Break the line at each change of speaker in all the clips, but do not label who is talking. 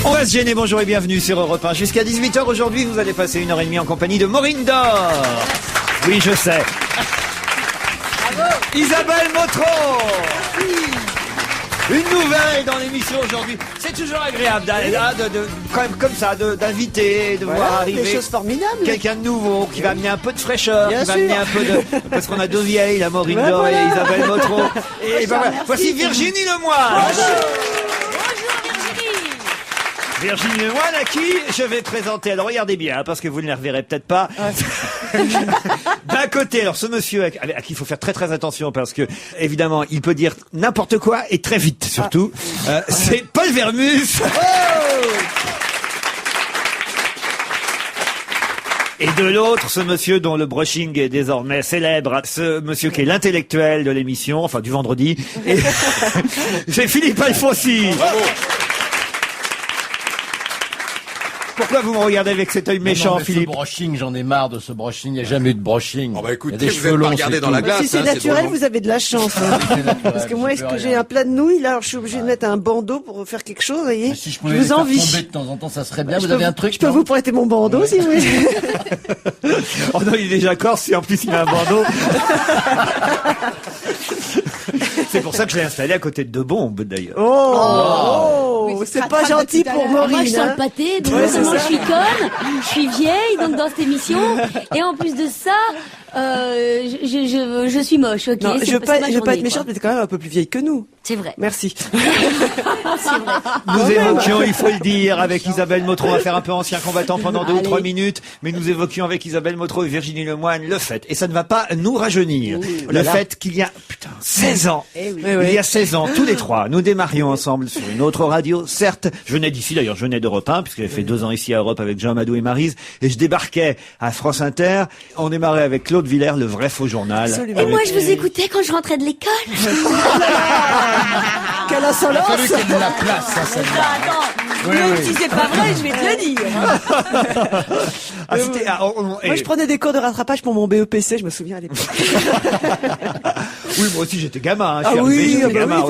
On va se gêner, bonjour et bienvenue sur Europe 1. Jusqu'à 18h aujourd'hui, vous allez passer 1h30 en compagnie de Maureen Dor. Oui, je sais. Bravo. Isabelle Motro. Une nouvelle dans l'émission aujourd'hui. C'est toujours agréable comme ça, d'inviter, de voir arriver
des choses formidables.
Quelqu'un de nouveau qui va amener un peu de fraîcheur, qui va amener un peu de... Parce qu'on a deux vieilles, la Maureen Dor et Isabelle Motro. Et ben voilà. Voici Virginie Lemoine. Virginie Lemoine à qui je vais présenter. Alors regardez bien, parce que vous ne les reverrez peut-être pas. D'un côté, alors ce monsieur à qui il faut faire très très attention parce que évidemment il peut dire n'importe quoi et très vite surtout. C'est Paul Vermus. Et de l'autre, ce monsieur dont le brushing est désormais célèbre, ce monsieur qui est l'intellectuel de l'émission, enfin du vendredi. Et c'est Philippe Alfonsi. Bravo. Pourquoi vous me regardez avec cet œil méchant, Philippe?
Ce brushing, j'en ai marre de ce brushing. Il n'y a jamais eu de brushing.
Oh bah écoutez,
il y a des cheveux longs,
regardez dans la glace.
Si c'est naturel, vous avez de la chance. Parce que moi, est-ce que j'ai un plat de nouilles, là, alors je suis obligé de mettre un bandeau pour faire quelque chose, vous voyez?
Si je pouvais les faire tomber de temps en temps, ça serait bien. Vous avez un truc?
Je peux vous prêter mon bandeau, si vous voulez.
Oh non, il est déjà corse, et en plus il a un bandeau. C'est pour ça que je l'ai installé à côté de deux bombes, d'ailleurs.
Oh, c'est pas gentil pour Maureen.
Moi, je sens le pâté, donc non seulement je suis conne, je suis vieille, donc dans cette émission, et en plus de ça, je suis moche, ok?
Non, je veux pas être méchante, mais t'es quand même un peu plus vieille que nous.
C'est vrai.
Merci.
C'est vrai.
Nous évoquions, il faut le dire, avec Isabelle Motro, on va faire un peu ancien combattant pendant 2 ou 3 minutes, mais nous évoquions avec Isabelle Motro et Virginie Lemoine le fait, et ça ne va pas nous rajeunir, le fait qu'il y a, 16 ans, il y a 16 ans, tous les trois, nous démarrions ensemble sur une autre radio, certes, je venais d'ici d'ailleurs, je venais d'Europe 1, puisque j'avais fait 2 ans ici à Europe avec Jean Amadou et Maryse, et je débarquais à France Inter, on démarrait avec Claude Villers, le vrai faux journal.
Absolument.
Et moi, je vous écoutais quand je rentrais de l'école.
Quelle insolence!
Il a fallu qu'il y ait de la place, ça, celle-là.
Attends,
Même si c'est pas vrai, je vais te le dire. Moi, je prenais des cours de rattrapage pour mon BEPC, je me souviens à l'époque.
Oui, moi aussi j'étais gamin.
Ah oui,
j'étais gamin.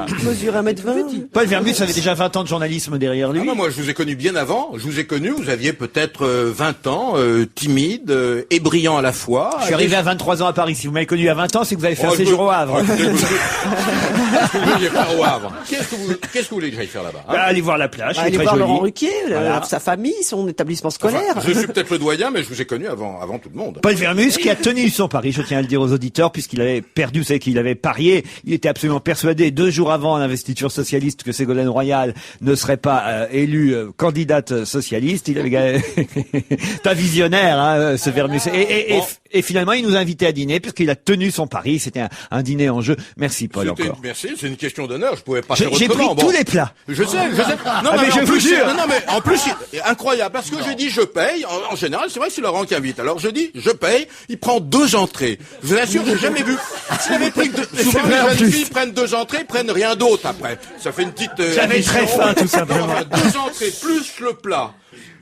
tu mesures 1m20.
Paul Vermus avait déjà 20 ans de journalisme derrière lui.
Ah non, moi je vous ai connu bien avant. Je vous ai connu, vous aviez peut-être 20 ans, timide et brillant à la fois.
Je suis arrivé à 23 ans à Paris. Si vous m'avez connu à 20 ans, c'est que vous avez fait un séjour au Havre.
Qu'est-ce que vous vouliez faire au Havre? Qu'est-ce que vous voulez que j'aille faire là-bas, hein?
Allez voir la plage, c'est
Allez
très
voir
joli.
Laurent Ruquier,
Voilà.
sa famille, son établissement scolaire.
Enfin, je suis peut-être le doyen, mais je vous ai connu avant tout le monde.
Paul Vermus qui a tenu son pari, je tiens à le dire aux auditeurs, puisqu'il avait perdu, vous savez qu'il avait parié, il était absolument persuadé 2 jours avant l'investiture socialiste que Ségolène Royal ne serait pas élue candidate socialiste. Il avait c'est un visionnaire, hein, ce Vermus. Et finalement, il nous a invités à dîner puisqu'il a tenu son pari. C'était un dîner en jeu. Merci Paul encore.
Merci, c'est une question d'honneur. Je pouvais pas faire
J'ai
autrement.
pris tous les plats.
Je sais. Non,
mais je vous jure.
Non, mais en plus, c'est incroyable parce que je dis je paye. En général, c'est vrai que c'est Laurent qui invite. Alors je dis je paye. Il prend 2 entrées. Je vous assure, j'ai jamais vu. S'il avait pris souvent les jeunes filles prennent 2 entrées, ils prennent rien d'autre après. Ça fait une petite.
J'avais très faim, tout simplement.
Non, 2 entrées plus le plat.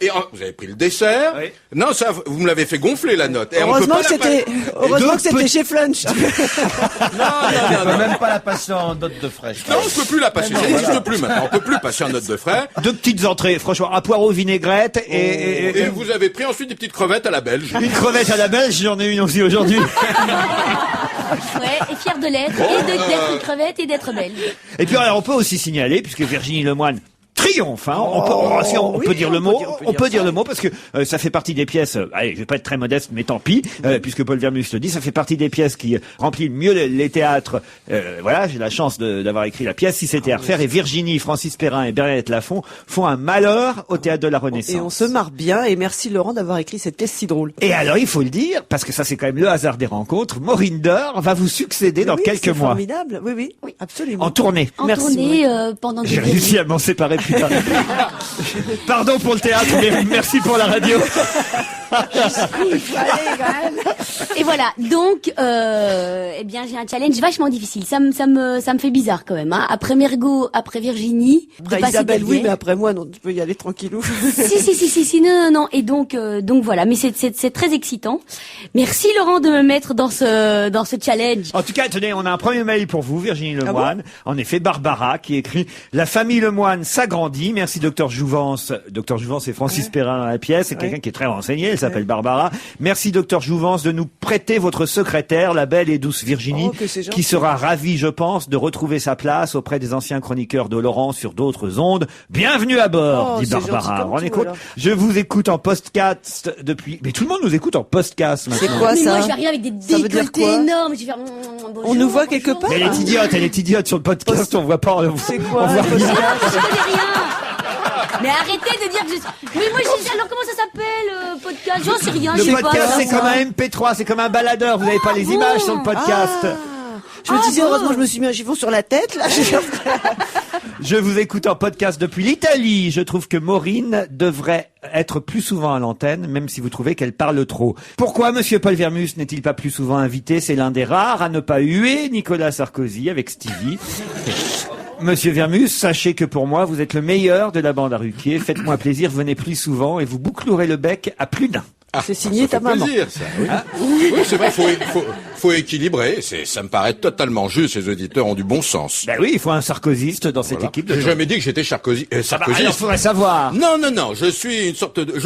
Et vous avez pris le dessert.
Oui.
Non, ça, vous me l'avez fait gonfler la note. Et
Heureusement que c'était chez Flunch.
On peut même pas la passer en note de fraîche.
Non, on ne peut plus la passer. Ça n'existe plus maintenant. On peut plus passer en note de frais.
2 petites entrées, franchement, un poireau vinaigrette
Et vous avez pris ensuite des petites crevettes à la belge.
une crevette à la belge, j'en ai une aussi aujourd'hui.
Ouais, et fière de l'être, et d'être une crevette et d'être belge.
Et puis alors, on peut aussi signaler, puisque Virginie Lemoine triomphe, hein. On peut dire le mot. On peut dire le mot parce que ça fait partie des pièces. Allez, je vais pas être très modeste, mais tant pis, puisque Paul Vermus le dit, ça fait partie des pièces qui remplissent mieux les théâtres. Voilà, j'ai la chance d'avoir écrit la pièce. Si c'était à refaire, et Virginie, Francis Perrin et Bernadette Lafont font un malheur au théâtre de la Renaissance.
Et on se marre bien. Et merci Laurent d'avoir écrit cette pièce si drôle.
Et alors, il faut le dire, parce que ça c'est quand même le hasard des rencontres. Maureen Dor va vous succéder dans quelques mois.
Formidable. Oui, absolument.
En tournée.
En
Merci,
tournée pendant des
J'ai réussi à m'en séparer plus tard. Pardon pour le théâtre, mais merci pour la radio.
Et voilà, donc, eh bien, j'ai un challenge vachement difficile. Ça me fait bizarre quand même. Hein. Après Mergo, après Virginie, de
Après
passer
Isabelle,
derrière.
oui, mais après moi, non, tu peux y aller tranquillou.
Si, non. Et donc voilà. Mais c'est très excitant. Merci Laurent de me mettre dans ce challenge.
En tout cas, tenez, on a un premier mail pour vous, Virginie Lemoine. En effet, Barbara qui écrit: La famille Lemoine s'agrandit. Candy. Merci docteur Jouvence. Docteur Jouvence et Francis Perrin dans la pièce. C'est quelqu'un qui est très renseigné. Elle s'appelle Barbara. Merci docteur Jouvence de nous prêter votre secrétaire, la belle et douce Virginie, qui sera ravie, je pense, de retrouver sa place auprès des anciens chroniqueurs de Laurent sur d'autres ondes. Bienvenue à bord, dit Barbara. Rendez compte. Je vous écoute en podcast depuis... Mais tout le monde nous écoute en podcast maintenant.
C'est quoi ça?
Mais moi, je vais arriver avec des décolletés énormes. Je vais faire...
On nous voit quelque part?
Mais elle est idiote sur le podcast. On voit pas.
C'est quoi?
Je connais rien. Mais arrêtez de dire que je... Mais moi, alors comment ça s'appelle, podcast? J'en sais rien, je sais pas.
Le podcast, c'est comme un MP3, c'est comme un baladeur. Vous n'avez pas les images sur le podcast.
Je me disais, heureusement, je me suis mis un chiffon sur la tête, là.
Je vous écoute en podcast depuis l'Italie. Je trouve que Maureen devrait être plus souvent à l'antenne, même si vous trouvez qu'elle parle trop. Pourquoi monsieur Paul Vermus n'est-il pas plus souvent invité? C'est l'un des rares à ne pas huer Nicolas Sarkozy avec Stevie. Monsieur Vermus, sachez que pour moi, vous êtes le meilleur de la bande à Ruquier. Faites-moi plaisir, venez plus souvent et vous bouclerez le bec à plus d'un.
C'est signé ta maman.
Plaisir, ça, oui. Oui, c'est vrai, faut équilibrer. Ça me paraît totalement juste. Les auditeurs ont du bon sens.
Ben oui, il faut un sarkoziste dans cette équipe.
J'ai jamais dit que j'étais sarkoziste.
Alors, faudrait savoir.
Non. Je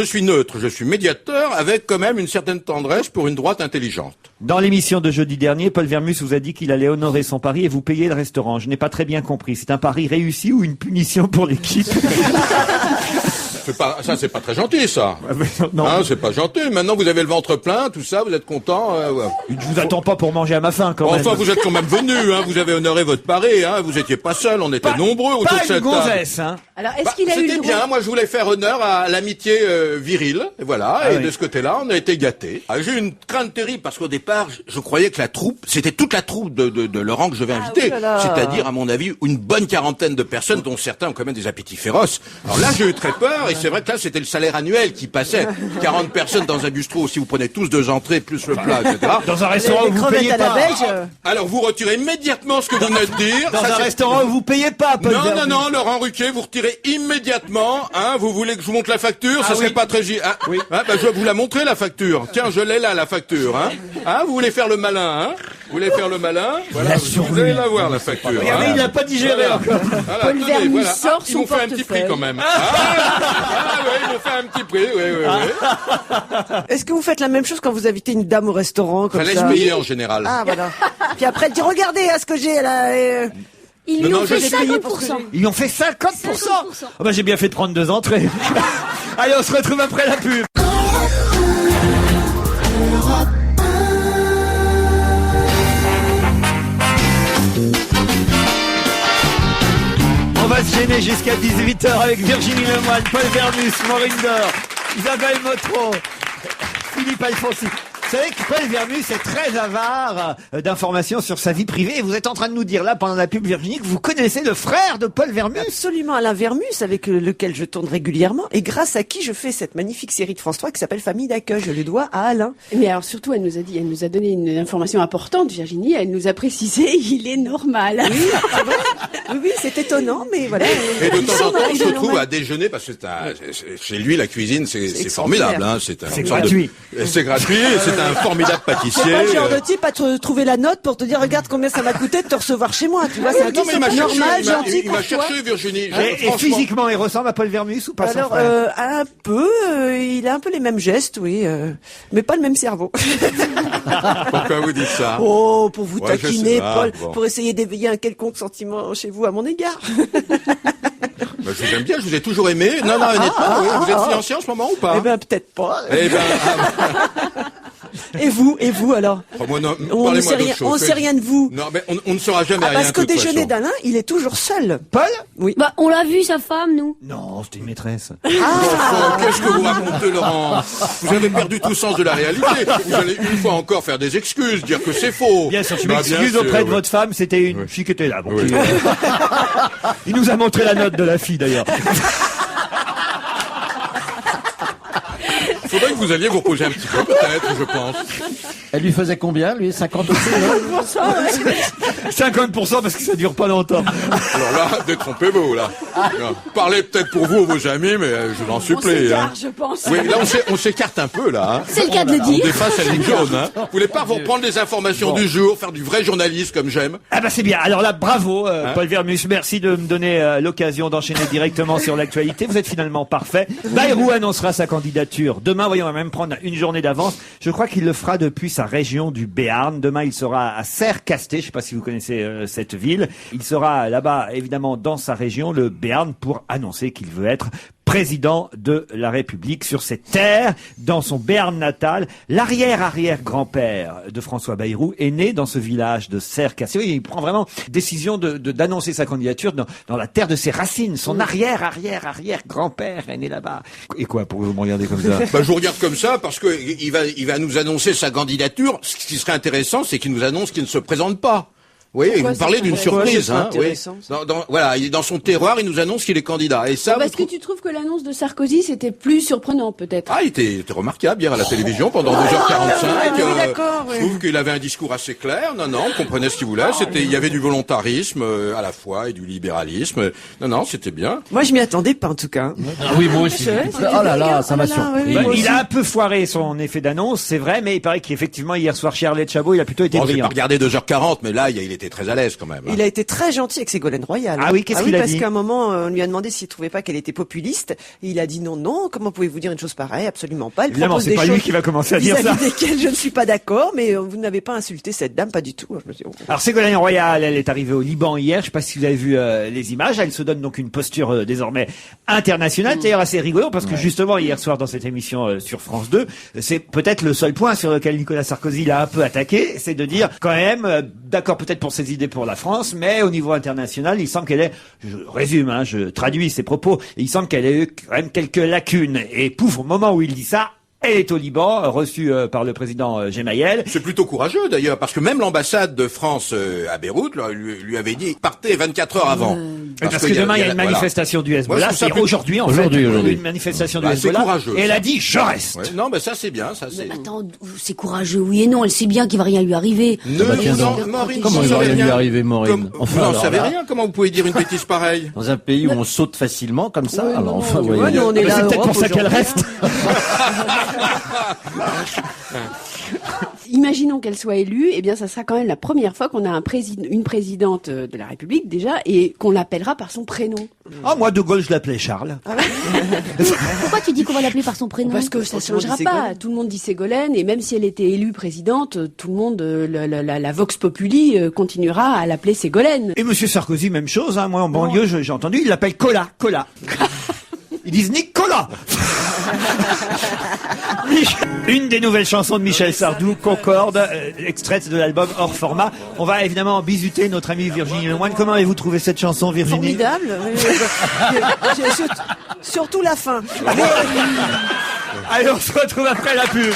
suis neutre. Je suis médiateur avec quand même une certaine tendresse pour une droite intelligente.
Dans l'émission de jeudi dernier, Paul Vermus vous a dit qu'il allait honorer son pari et vous payer le restaurant. Je n'ai pas très bien compris. C'est un pari réussi ou une punition pour l'équipe?
Ça, c'est pas très gentil, ça.
Non.
Hein, c'est pas gentil. Maintenant, vous avez le ventre plein, tout ça, vous êtes content.
Je vous attends pas pour manger à ma faim, quand même.
Enfin, vous êtes quand même venu, hein. Vous avez honoré votre pari, hein. Vous étiez pas seul, on était nombreux autour de cette table.
Pas une gonzesse, hein.
Alors, est-ce qu'il a eu le
C'était bien. Moi, je voulais faire honneur à l'amitié virile. Et voilà. De ce côté-là, on a été gâtés. J'ai eu une crainte terrible parce qu'au départ, je croyais que la troupe, c'était toute la troupe de Laurent que je vais inviter. C'est-à-dire, à mon avis, une bonne quarantaine de personnes, dont certains ont quand même des appétits féroces. Alors là, j'ai eu très peur et c'est vrai que là, c'était le salaire annuel qui passait. 40 personnes dans un bistrot, si vous prenez tous 2 entrées, plus le plat, etc.
Dans un restaurant où vous payez pas.
Alors, vous retirez immédiatement ce que vous venez de dire.
Dans un restaurant où vous payez pas, Paul Vermus.
Non, Laurent Ruquier, vous retirez immédiatement, hein. Vous voulez que je vous montre la facture? Ça serait pas très oui. Hein, je vais vous la montrer, la facture. Tiens, je l'ai là, la facture, hein. Hein, vous voulez faire le malin, hein? Vous voulez faire le malin? Voilà, vous allez la voir, la facture.
Regardez, il n'a pas digéré encore.
Paul Vermus sort son portefeuille.
Ils m'ont fait un petit prix quand même. Oui, ils m'ont fait un petit prix, oui.
Est-ce que vous faites la même chose quand vous invitez une dame au restaurant, comme ça?
Laisse payer en général.
Ah, voilà. Puis après, elle dit, regardez, ce que j'ai, là,
Ils lui ont fait 50%.
Ils ont fait 50%. Oh j'ai bien fait de prendre 2 entrées. Allez, on se retrouve après la pub. On va se gêner jusqu'à 18h avec Virginie Lemoine, Paul Vermus, Maureen Dor, Isabelle Motro, Philippe Alfonsi. Vous savez que Paul Vermus est très avare d'informations sur sa vie privée. Et vous êtes en train de nous dire là, pendant la pub, Virginie, que vous connaissez le frère de Paul Vermus.
Absolument, Alain Vermus, avec lequel je tourne régulièrement, et grâce à qui je fais cette magnifique série de France 3 qui s'appelle Famille d'accueil. Je le dois à Alain.
Mais alors surtout, elle nous a donné une information importante, Virginie. Elle nous a précisé, il est normal.
Oui, oui, c'est étonnant, mais voilà.
Et de temps en temps, on se retrouve à déjeuner parce que chez lui, la cuisine, c'est formidable. Hein. C'est
gratuit.
C'est gratuit. C'est un formidable pâtissier.
C'est pas le genre de type à te trouver la note pour te dire regarde combien ça m'a coûté de te recevoir chez moi. Tu vois, c'est un type normal, gentil,
il m'a cherché, Virginie.
Et physiquement, il ressemble à Paul Vermus ou pas?
Alors, un peu. Il a un peu les mêmes gestes, oui, mais pas le même cerveau.
Pourquoi vous dites ça?
Oh, pour vous taquiner, Paul,
bon.
pour essayer d'éveiller un quelconque sentiment chez vous à mon égard.
Je vous aime bien, je vous ai toujours aimé. Non, honnêtement, oui. Vous êtes fiancé en ce moment ou pas?
Eh ben, peut-être pas.
Eh ben,
Et vous alors?
Moi, non,
on ne sait rien, on sait rien de vous.
Non, mais on ne saura jamais rien.
Parce qu'au déjeuner d'Alain, il est toujours seul.
Paul?
Oui.
Bah, on l'a vu, sa femme, nous.
Non, c'était une maîtresse.
Qu'est-ce que vous racontez, Laurent? Vous avez perdu tout sens de la réalité. Vous allez une fois encore faire des excuses, dire que c'est faux.
Bien sûr, je m'excuse auprès de votre femme, c'était une fille qui était là. Bon, il nous a montré la note de la fille, d'ailleurs.
Faudrait que vous alliez vous reposer un petit peu, peut-être, je pense.
Elle lui faisait combien, lui? 50 aussi,
50% parce que ça dure pas longtemps.
Alors là, détrompez-vous, là. Parlez peut-être pour vous, vos amis, mais je l'en
On
supplie.
s'égare, je pense.
Oui, là, on s'écarte un peu, là. Hein.
C'est le cas de le
On
dire.
dépasse la ligne jaune. Hein. Vous voulez pas reprendre les informations du jour, faire du vrai journalisme comme j'aime?
Ah bah c'est bien. Alors là, bravo, Paul Vermus. Merci de me donner l'occasion d'enchaîner directement sur l'actualité. Vous êtes finalement parfait. Bayrou annoncera sa candidature demain. Voyons, on va même prendre une journée d'avance. Je crois qu'il le fera depuis sa région du Béarn. Demain, il sera à Serre-Castet. Je ne sais pas si vous connaissez cette ville. Il sera là-bas, évidemment, dans sa région, le Béarn, pour annoncer qu'il veut être président de la République sur cette terre, dans son Béarn natal. L'arrière-arrière-grand-père de François Bayrou est né dans ce village de Serre-Castet. Oui, il prend vraiment décision d'annoncer sa candidature dans la terre de ses racines. Son arrière-arrière-arrière-grand-père est né là-bas. Et quoi, pour vous me regarder comme ça?
Bah, je vous regarde comme ça parce que il va nous annoncer sa candidature. Ce qui serait intéressant, c'est qu'il nous annonce qu'il ne se présente pas. Oui, et vous parlez d'une surprise, hein. Oui. Voilà, il est dans son terroir, il nous annonce qu'il est candidat. Et ça,
Parce que tu trouves que l'annonce de Sarkozy, c'était plus surprenant, peut-être?
Ah, il était remarquable hier à la télévision pendant 2h45.
d'accord, oui.
Je trouve qu'il avait un discours assez clair. Non, on comprenait ce qu'il voulait. Il y avait du volontarisme à la fois et du libéralisme. Non, c'était bien.
Moi, je m'y attendais pas, en tout cas.
Ah oui, moi aussi. Oh là là, ça m'a surpris.
Il a un peu foiré son effet d'annonce, c'est vrai, mais il paraît qu'effectivement, hier soir, chez Arlette Chabot, il a plutôt été
Bon, j'ai
brillant.
pas regardé 2h40, mais là, il était très à l'aise quand même.
Il a été très gentil avec Ségolène Royal.
Ah oui, qu'est-ce qu'il a
parce
dit?
qu'à un moment, on lui a demandé s'il trouvait pas qu'elle était populiste. Et il a dit non, comment pouvez-vous dire une chose pareille? Absolument pas. Elle
Évidemment,
propose
c'est
des
pas lui
choses
qui va commencer à dire ça.
vis-à-vis desquelles je ne suis pas d'accord, mais vous n'avez pas insulté cette dame, pas du tout. Je me dis, oh.
Alors Ségolène Royal, elle est arrivée au Liban hier. Je sais pas si vous avez vu les images. Elle se donne donc une posture désormais internationale. D'ailleurs assez rigolo parce que justement hier soir dans cette émission sur France 2, c'est peut-être le seul point sur lequel Nicolas Sarkozy l'a un peu attaqué, c'est de dire quand même, d'accord peut-être pour ses idées pour la France, mais au niveau international, il semble qu'elle ait, je résume, hein, je traduis ses propos, il semble qu'elle ait eu quand même quelques lacunes. Et pouf, au moment où il dit ça, elle est au Liban, reçue par le président Gemayel.
C'est plutôt courageux d'ailleurs, parce que même l'ambassade de France à Beyrouth lui avait dit partez 24 heures avant.
Parce que demain il y a une manifestation du Hezbollah,
Moi,
c'est aujourd'hui en fait, une manifestation du
c'est
Hezbollah.
courageux,
Et elle
ça.
a dit je reste.
Ouais, non, ça c'est bien, ça c'est.
Attends, c'est courageux, oui et non. Elle sait bien qu'il va rien lui arriver.
Maureen,
Comment
vous
il va
savez
rien lui
rien.
arriver, Maureen?
Vous n'en savez rien. Comment vous pouvez dire une bêtise pareille?
Dans un pays où on saute facilement comme ça, alors enfin,
Ouais,
voyez.
nous, on est
Mais
là.
c'est peut-être pour ça qu'elle
aujourd'hui.
reste.
Imaginons qu'elle soit élue, eh bien, ça sera quand même la première fois qu'on a une présidente de la République, déjà, et qu'on l'appellera par son prénom.
Ah, moi, De Gaulle, je l'appelais Charles.
Pourquoi tu dis qu'on va l'appeler par son prénom?
Parce que ça
Tout le monde
changera
dit
pas.
Ségolène.
Tout le monde dit Ségolène, et même si elle était élue présidente, tout le monde, la Vox Populi continuera à l'appeler Ségolène.
Et Monsieur Sarkozy, même chose, hein. Moi, en banlieue, j'ai entendu, il l'appelle Cola. Ils disent Nicolas. Une des nouvelles chansons de Michel Sardou, Concorde, extraite de l'album hors format. On va évidemment bisuter notre amie Virginie Lemoine. Comment avez-vous trouvé cette chanson, Virginie?
Formidable. Surtout la fin.
Allez, on se retrouve après la pub.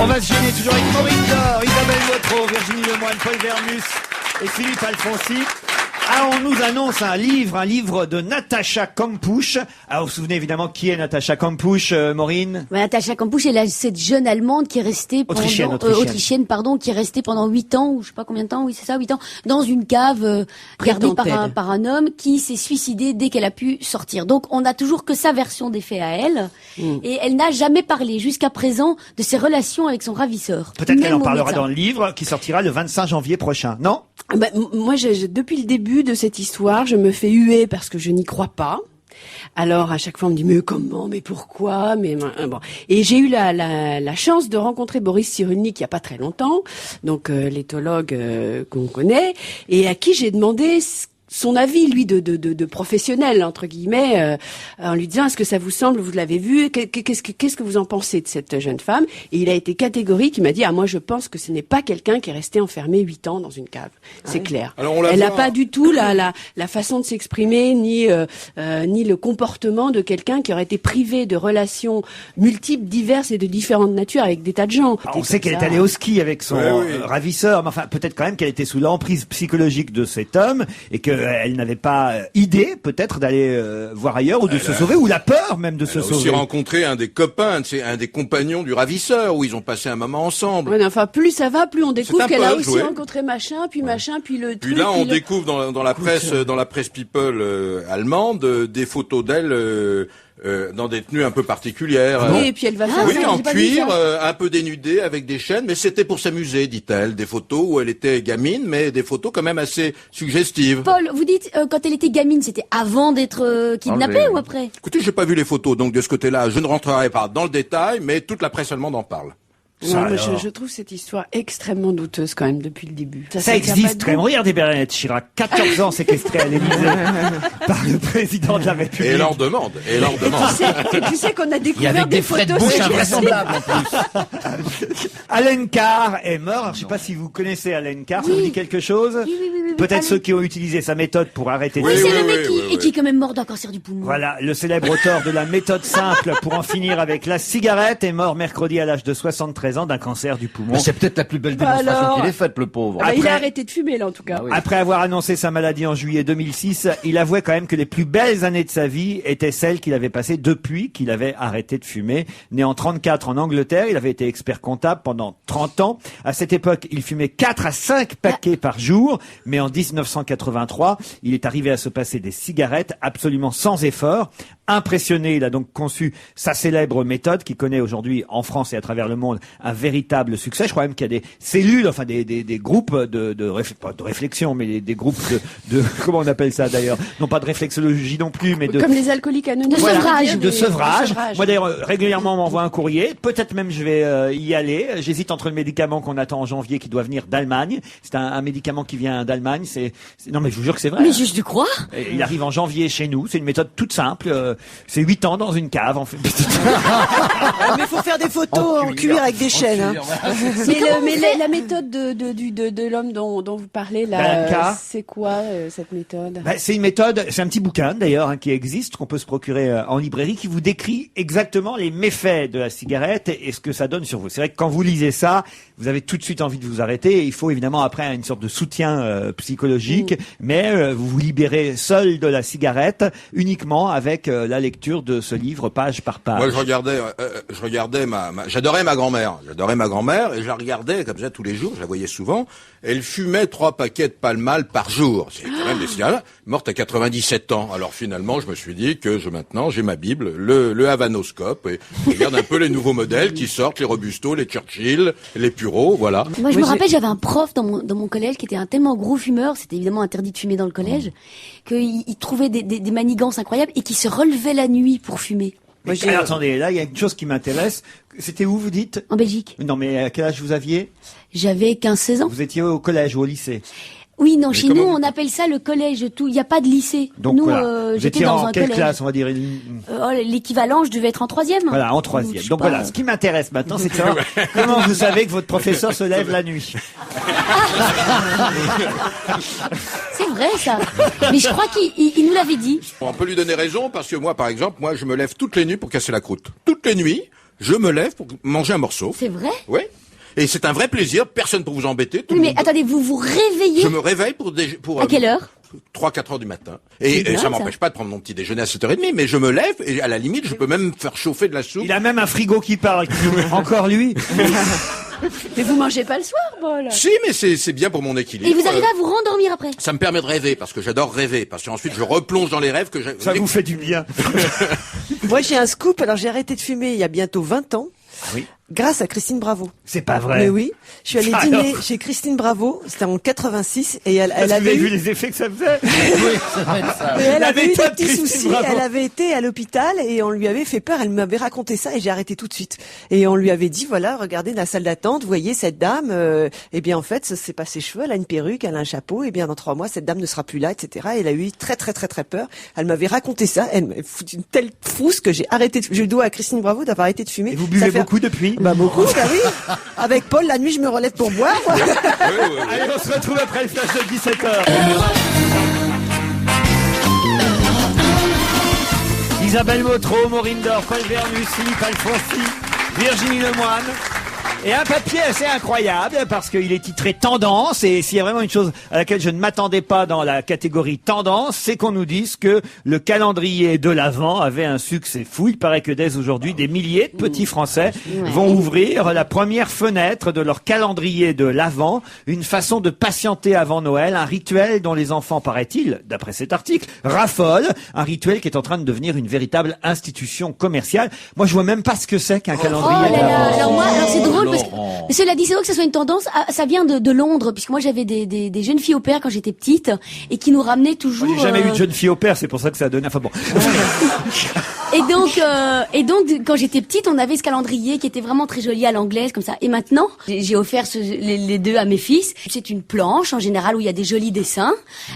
On va se gêner toujours avec Maureen Dor, Isabelle Motro, Virginie Lemoine, Paul Vermus et Philippe Alfonsi. Ah, on nous annonce un livre de Natacha Kampusch. Ah, vous vous souvenez évidemment qui est Natacha Kampusch, Maureen?
Natacha Kampusch est cette jeune Allemande qui est restée pendant, Autrichienne, qui est restée pendant 8 ans, ou je sais pas combien de temps, oui c'est ça, 8 ans, dans une cave, gardée par un homme qui s'est suicidé dès qu'elle a pu sortir. Donc on n'a toujours que sa version des faits à elle, et elle n'a jamais parlé jusqu'à présent de ses relations avec son ravisseur.
Peut-être qu'elle en
Même
parlera
au médecin.
dans le livre qui sortira le 25 janvier prochain, non?
Moi, depuis le début de cette histoire, je me fais huer parce que je n'y crois pas. Alors à chaque fois on me dit mais comment, mais pourquoi, mais bon. Et j'ai eu la chance de rencontrer Boris Cyrulnik il y a pas très longtemps, donc l'éthologue qu'on connaît, et à qui j'ai demandé son avis, lui, de professionnel, entre guillemets, en lui disant, est-ce que ça vous semble, vous l'avez vu, qu'est-ce que vous en pensez de cette jeune femme? Et il a été catégorique, il m'a dit, moi je pense que ce n'est pas quelqu'un qui est resté enfermé 8 ans dans une cave. C'est clair.
Alors,
Elle n'a pas du tout la façon de s'exprimer, ni le comportement de quelqu'un qui aurait été privé de relations multiples, diverses et de différentes natures avec des tas de gens.
Alors, on sait qu'elle est allée au ski avec son
oui.
ravisseur, mais enfin, peut-être quand même qu'elle était sous l'emprise psychologique de cet homme, et que elle n'avait pas idée, peut-être, d'aller voir ailleurs ou de se sauver, ou la peur même de se sauver.
Elle a aussi rencontré un des copains, un des compagnons du ravisseur, où ils ont passé un moment ensemble.
Ouais, enfin, plus ça va, plus on découvre qu'elle a aussi rencontré machin, puis le
Puis là, on découvre dans la presse people allemande des photos d'elle dans des tenues un peu particulières.
Oui, et puis elle va faire
oui, en cuir, un peu dénudée, avec des chaînes, mais c'était pour s'amuser, dit-elle. Des photos où elle était gamine, mais des photos quand même assez suggestives.
Paul, vous dites quand elle était gamine, c'était avant d'être kidnappée ou après?
Écoutez, j'ai pas vu les photos, donc de ce côté-là, je ne rentrerai pas dans le détail, mais toute la presse allemande en parle.
Je trouve cette histoire extrêmement douteuse quand même depuis le début.
Ça existe quand même. Regardez Bernadette Chirac, 14 ans séquestrée à l'Élysée par le président de la République.
Et leur demande.
Tu sais qu'on a découvert des
frais de
photos
bouche invraisemblables en plus.
Alain Carr est mort. Alors, je sais pas si vous connaissez Alain Carr, ça vous dit quelque chose?
Oui.
Peut-être ceux qui ont utilisé sa méthode pour arrêter de
fumer. C'est le mec qui est quand même mort d'un cancer du poumon.
Voilà, le célèbre auteur de la méthode simple pour en finir avec la cigarette est mort mercredi à l'âge de 73 ans d'un cancer du poumon.
Mais c'est peut-être la plus belle démonstration qu'il ait faite, le pauvre.
Il a arrêté de fumer, là, en tout cas.
Ah oui.
Après avoir annoncé sa maladie en juillet 2006, il avouait quand même que les plus belles années de sa vie étaient celles qu'il avait passées depuis qu'il avait arrêté de fumer. Né en 34 en Angleterre, il avait été expert comptable pendant 30 ans. À cette époque, il fumait 4 à 5 paquets par jour, mais en 1983, il est arrivé à se passer des cigarettes absolument sans effort. Impressionné, il a donc conçu sa célèbre méthode qui connaît aujourd'hui en France et à travers le monde un véritable succès. Je crois même qu'il y a des cellules, enfin des groupes pas de réflexion, mais des groupes de comment on appelle ça d'ailleurs? Non pas de réflexologie non plus, mais
comme les alcooliques anonymes.
De sevrage. Moi d'ailleurs régulièrement on m'envoie un courrier. Peut-être même je vais y aller. J'hésite entre le médicament qu'on attend en janvier qui doit venir d'Allemagne. C'est un médicament qui vient d'Allemagne. Non mais je vous jure que c'est vrai.
Mais juste du croire.
Il arrive en janvier chez nous. C'est une méthode toute simple. C'est 8 ans dans une cave, en fait.
Mais faut faire des photos en cuir avec des chaînes. Hein.
Mais la méthode de l'homme dont vous parlez là, c'est quoi cette méthode?
C'est une méthode, c'est un petit bouquin d'ailleurs qui existe, qu'on peut se procurer en librairie, qui vous décrit exactement les méfaits de la cigarette et ce que ça donne sur vous. C'est vrai que quand vous lisez ça, vous avez tout de suite envie de vous arrêter. Et il faut évidemment après une sorte de soutien psychologique, mais vous vous libérez seul de la cigarette uniquement avec la lecture de ce livre page par page.
Moi, je regardais j'adorais ma grand-mère. Et je la regardais comme ça tous les jours. Je la voyais souvent. Elle fumait 3 paquets de Pall Mall par jour. C'est quand même des cigarettes. Morte à 97 ans. Alors finalement, je me suis dit que maintenant, j'ai ma Bible, le Havanoscope, et je regarde un peu les nouveaux modèles qui sortent, les Robusto, les Churchill, les Puro, voilà.
Moi, je me rappelle, j'avais un prof dans mon collège qui était un tellement gros fumeur, c'était évidemment interdit de fumer dans le collège, qu'il trouvait des manigances incroyables et qui se relevait la nuit pour fumer.
Mais attendez, là, il y a une chose qui m'intéresse. C'était où, vous dites?
En Belgique.
Non, mais à quel âge vous aviez?
J'avais 15-16 ans.
Vous étiez au collège ou au lycée?
Oui, non, chez nous, on appelle ça le collège. Il n'y a pas de lycée.
Donc,
nous,
voilà.
j'étais dans un
quelle
collège.
classe, on va dire?
L'équivalent, je devais être en 3e.
Voilà, en 3e. Donc voilà, ce qui m'intéresse maintenant, c'est de savoir comment vous savez que votre professeur se lève la nuit.
C'est vrai, ça. Mais je crois qu'il nous l'avait dit.
On peut lui donner raison parce que moi, par exemple, je me lève toutes les nuits pour casser la croûte. Toutes les nuits, je me lève pour manger un morceau.
C'est vrai?
Oui. Et c'est un vrai plaisir, personne pour vous embêter.
Oui, mais attendez, vous vous réveillez?
Je me réveille pour
à quelle heure?
3-4 heures du matin. Et ça m'empêche pas de prendre mon petit déjeuner à 7h30, mais je me lève et à la limite, je peux même faire chauffer de la soupe.
Il a même un frigo qui parle. Encore lui.
Mais vous mangez pas le soir, Paul?
Si, mais c'est bien pour mon équilibre.
Et vous arrivez à vous rendormir après?
Ça me permet de rêver, parce que j'adore rêver, parce qu'ensuite je replonge dans les rêves que j'ai.
Ça vous fait du bien.
Moi, j'ai un scoop. Alors, j'ai arrêté de fumer il y a bientôt 20 ans.
Oui.
Grâce à Christine Bravo.
C'est pas vrai.
Mais oui. Je suis allée dîner chez Christine Bravo. C'était en 86 et elle avait
vu les effets que ça faisait.
Oui, ça va être ça.
Et elle avait eu des petits
Christine
soucis.
Bravo.
Elle avait été à l'hôpital et on lui avait fait peur. Elle m'avait raconté ça et j'ai arrêté tout de suite. Et on lui avait dit, voilà, regardez la salle d'attente, vous voyez cette dame, eh bien, en fait, c'est pas ses cheveux, elle a une perruque, elle a un chapeau, et bien, dans 3 mois, cette dame ne sera plus là, etc. Et elle a eu très, très, très, très peur. Elle m'avait raconté ça. Elle m'a foutu une telle frousse que j'ai arrêté je dois à Christine Bravo d'avoir arrêté de fumer.
Et vous buvez beaucoup depuis?
Bah, beaucoup, bah oui. Avec Paul, la nuit, je me relève pour boire.
Oui.
Allez, on se retrouve après le flash de 17h. Isabelle Motro, Maureen Dor, Paul Vernucci, Paul Fonsi, Virginie Lemoine. Et un papier assez incroyable parce qu'il est titré Tendance, et s'il y a vraiment une chose à laquelle je ne m'attendais pas dans la catégorie Tendance, c'est qu'on nous dise que le calendrier de l'Avent avait un succès fou. Il paraît que dès aujourd'hui, des milliers de petits Français vont ouvrir la première fenêtre de leur calendrier de l'Avent, une façon de patienter avant Noël, un rituel dont les enfants, paraît-il, d'après cet article, raffolent, un rituel qui est en train de devenir une véritable institution commerciale. Moi, je vois même pas ce que c'est qu'un calendrier de l'Avent.
Alors c'est drôle parce que cela dit, c'est vrai que ça soit une tendance. Ça vient de Londres, puisque moi j'avais des jeunes filles au père quand j'étais petite et qui nous ramenaient toujours.
Moi, j'ai jamais eu de jeunes filles au père, c'est pour ça que ça a donné. Enfin bon.
Et donc quand j'étais petite, on avait ce calendrier qui était vraiment très joli à l'anglaise comme ça. Et maintenant, j'ai offert les deux à mes fils. C'est une planche en général où il y a des jolis dessins.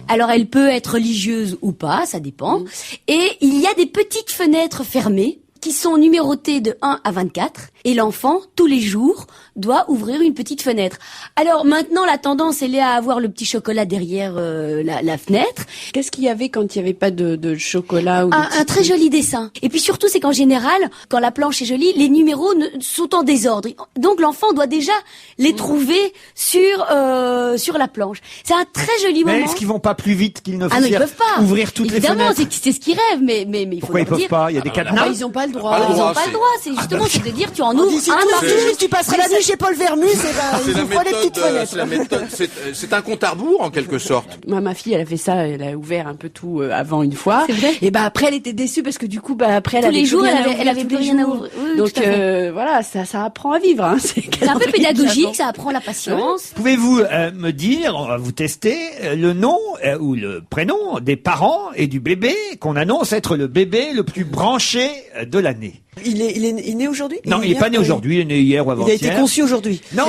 Alors elle peut être religieuse ou pas, ça dépend. Et il y a des petites fenêtres fermées qui sont numérotées de 1 à 24, et l'enfant, tous les jours, doit ouvrir une petite fenêtre. Alors maintenant, la tendance, elle est à avoir le petit chocolat derrière la fenêtre.
Qu'est-ce qu'il y avait quand il n'y avait pas de chocolat ou
un très joli dessin. Et puis surtout, c'est qu'en général, quand la planche est jolie, les numéros sont en désordre. Donc l'enfant doit déjà les trouver sur la planche. C'est un très joli moment.
Mais est-ce qu'ils vont pas plus vite qu'ils ne
non, ils peuvent pas.
Ouvrir toutes les fenêtres?
Évidemment, c'est ce qu'ils rêvent, mais il faut
pourquoi
leur
ils peuvent
dire.
pas? Il y a des cadenas.
Ils n'ont pas le droit.
Ils n'ont pas le droit. C'est justement, c'est de dire tu en ouvres
D'ici
un
tout
par
juste, tu passeras la nuit chez Paul Vermus, et ben,
C'est
il
la
vous faut des petites fenêtres.
c'est la méthode, c'est un compte à rebours en quelque sorte.
Moi, ma fille, elle a fait ça, elle a ouvert un peu tout avant une fois.
C'est vrai.
Et après, elle était déçue parce que du coup, après, elle
tous
avait
les jours,
plus rien à
elle avait
ouvrir
plus
tous les
rien à
jours.
ouvrir. Oui,
Donc
tout à fait.
voilà, ça apprend à vivre. Hein.
C'est un peu pédagogique, ça apprend la patience.
Pouvez-vous me dire, on va vous tester, le nom ou le prénom des parents et du bébé qu'on annonce être le bébé le plus branché de l'année?
Il est né aujourd'hui?
Non, il n'est pas né aujourd'hui, il est né hier ou
Il a
avant-hier.
été conçu aujourd'hui.
Non.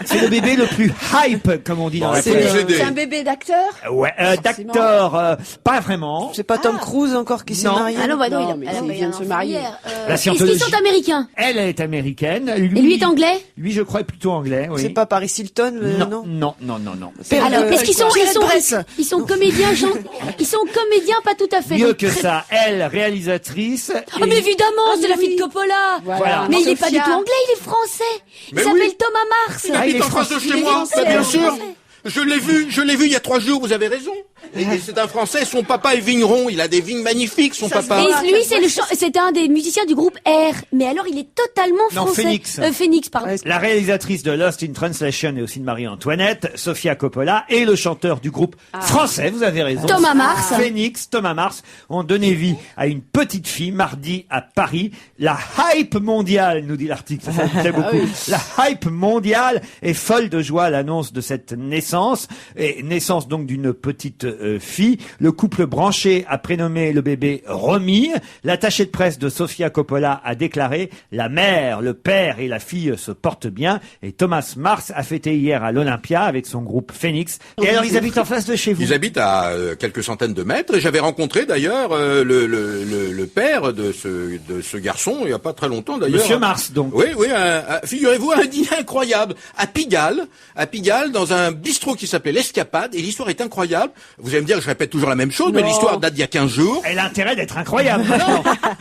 C'est le bébé le plus hype, comme on dit dans la presse.
C'est un bébé d'acteur.
Ouais, d'acteur, pas vraiment.
C'est pas Tom Cruise encore qui s'est
Non.
marié?
Ah non, bah non,
Non, mais
il
il vient de se marier.
La
Est-ce qu'ils
scientologie.
sont américains?
Elle est américaine.
Et lui est anglais?
Lui, je crois, est plutôt anglais. Oui.
C'est pas Paris Hilton, non?
Non.
Alors, est-ce qu'ils sont comédiens, ils sont comédiens pas tout à fait.
Mieux
donc
que
très-
ça, elle, réalisatrice.
Oh, mais évidemment, c'est la
oui.
fille de Coppola.
Voilà.
Mais il est pas
Sofia.
du tout anglais, il est français. Il
Mais
s'appelle
oui.
Thomas Mars.
Il habite en face de chez moi,
français,
bien
il est
sûr.
français.
Je l'ai vu il y a 3 jours, vous avez raison. Et c'est un Français, son papa est vigneron, il a des vignes magnifiques, son papa.
Et lui, c'est un des musiciens du groupe R. Mais alors, il est totalement
Non,
français.
Phoenix.
Phoenix, pardon.
La réalisatrice de Lost in Translation et aussi de Marie-Antoinette, Sofia Coppola, et le chanteur du groupe français, vous avez raison.
Thomas Mars.
Phoenix, Thomas Mars, ont donné vie à une petite fille mardi à Paris. La hype mondiale, nous dit l'article, ça me plaît beaucoup. La hype mondiale est folle de joie à l'annonce de cette naissance, et naissance donc d'une petite fille. Le couple branché a prénommé le bébé Romy. L'attaché de presse de Sofia Coppola a déclaré « La mère, le père et la fille se portent bien ». Et Thomas Mars a fêté hier à l'Olympia avec son groupe Phoenix. Et alors, ils habitent en face de chez vous.
Ils habitent à quelques centaines de mètres. Et j'avais rencontré d'ailleurs le père de ce garçon il y a pas très longtemps d'ailleurs.
Monsieur Mars, donc.
Oui, figurez-vous, un dîner incroyable à Pigalle, dans un bistrot qui s'appelait l'Escapade. Et l'histoire est incroyable. Vous allez me dire que je répète toujours la même chose, mais l'histoire date d'il y a 15 jours.
Elle a intérêt d'être incroyable.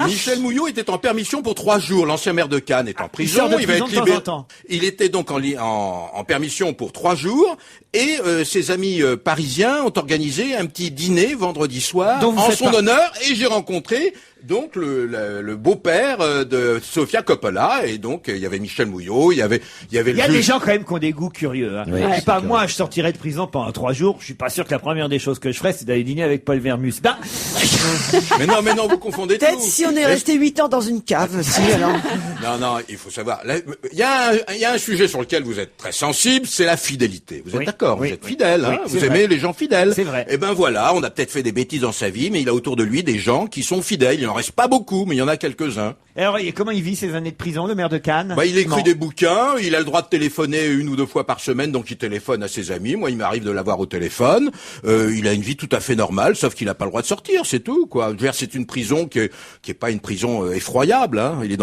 Michel Mouillot était en permission pour 3 jours. L'ancien maire de Cannes est en prison.
sort de
Il va
prison
être
de temps
libéré.
en temps.
Il était donc en permission pour 3 jours. Et ses amis parisiens ont organisé un petit dîner vendredi soir
Dont vous
en
faites
son
partie.
honneur. Et j'ai rencontré donc le beau-père de Sofia Coppola. Et donc il y avait Michel Mouillot, il y avait
Il y a
le
des
juge.
gens quand même qui ont des goûts curieux. Hein.
Oui,
Je sais
c'est
pas,
clair.
moi, je sortirais de prison pendant 3 jours. Je suis pas sûr que la première des choses que je ferais, c'est d'aller dîner avec Paul Vermus. Ben,
Mais non, vous confondez tout.
Peut-être si on est resté 8 ans dans une cave, si, alors.
Non, il faut savoir. Là, il y a un sujet sur lequel vous êtes très sensible, c'est la fidélité. Vous êtes
Oui,
d'accord,
oui,
vous êtes
oui.
fidèle, hein,
Oui, c'est
vous aimez
vrai.
les gens fidèles.
C'est vrai.
Eh ben voilà, on a peut-être fait des bêtises dans sa vie, mais il a autour de lui des gens qui sont fidèles. Il n'en reste pas beaucoup, mais il y en a quelques-uns.
alors, et comment il vit ces années de prison, le maire de Cannes?
Bah, il écrit
Non.
des bouquins, il a le droit de téléphoner 1 ou 2 fois par semaine, donc il téléphone à ses amis. Moi, il m'arrive de l'avoir au téléphone. Il a une vie tout à fait normale, sauf qu'il n'a pas le droit de sortir, c'est tout, quoi. Je veux dire, c'est une prison qui est pas une prison effroyable, hein. Il est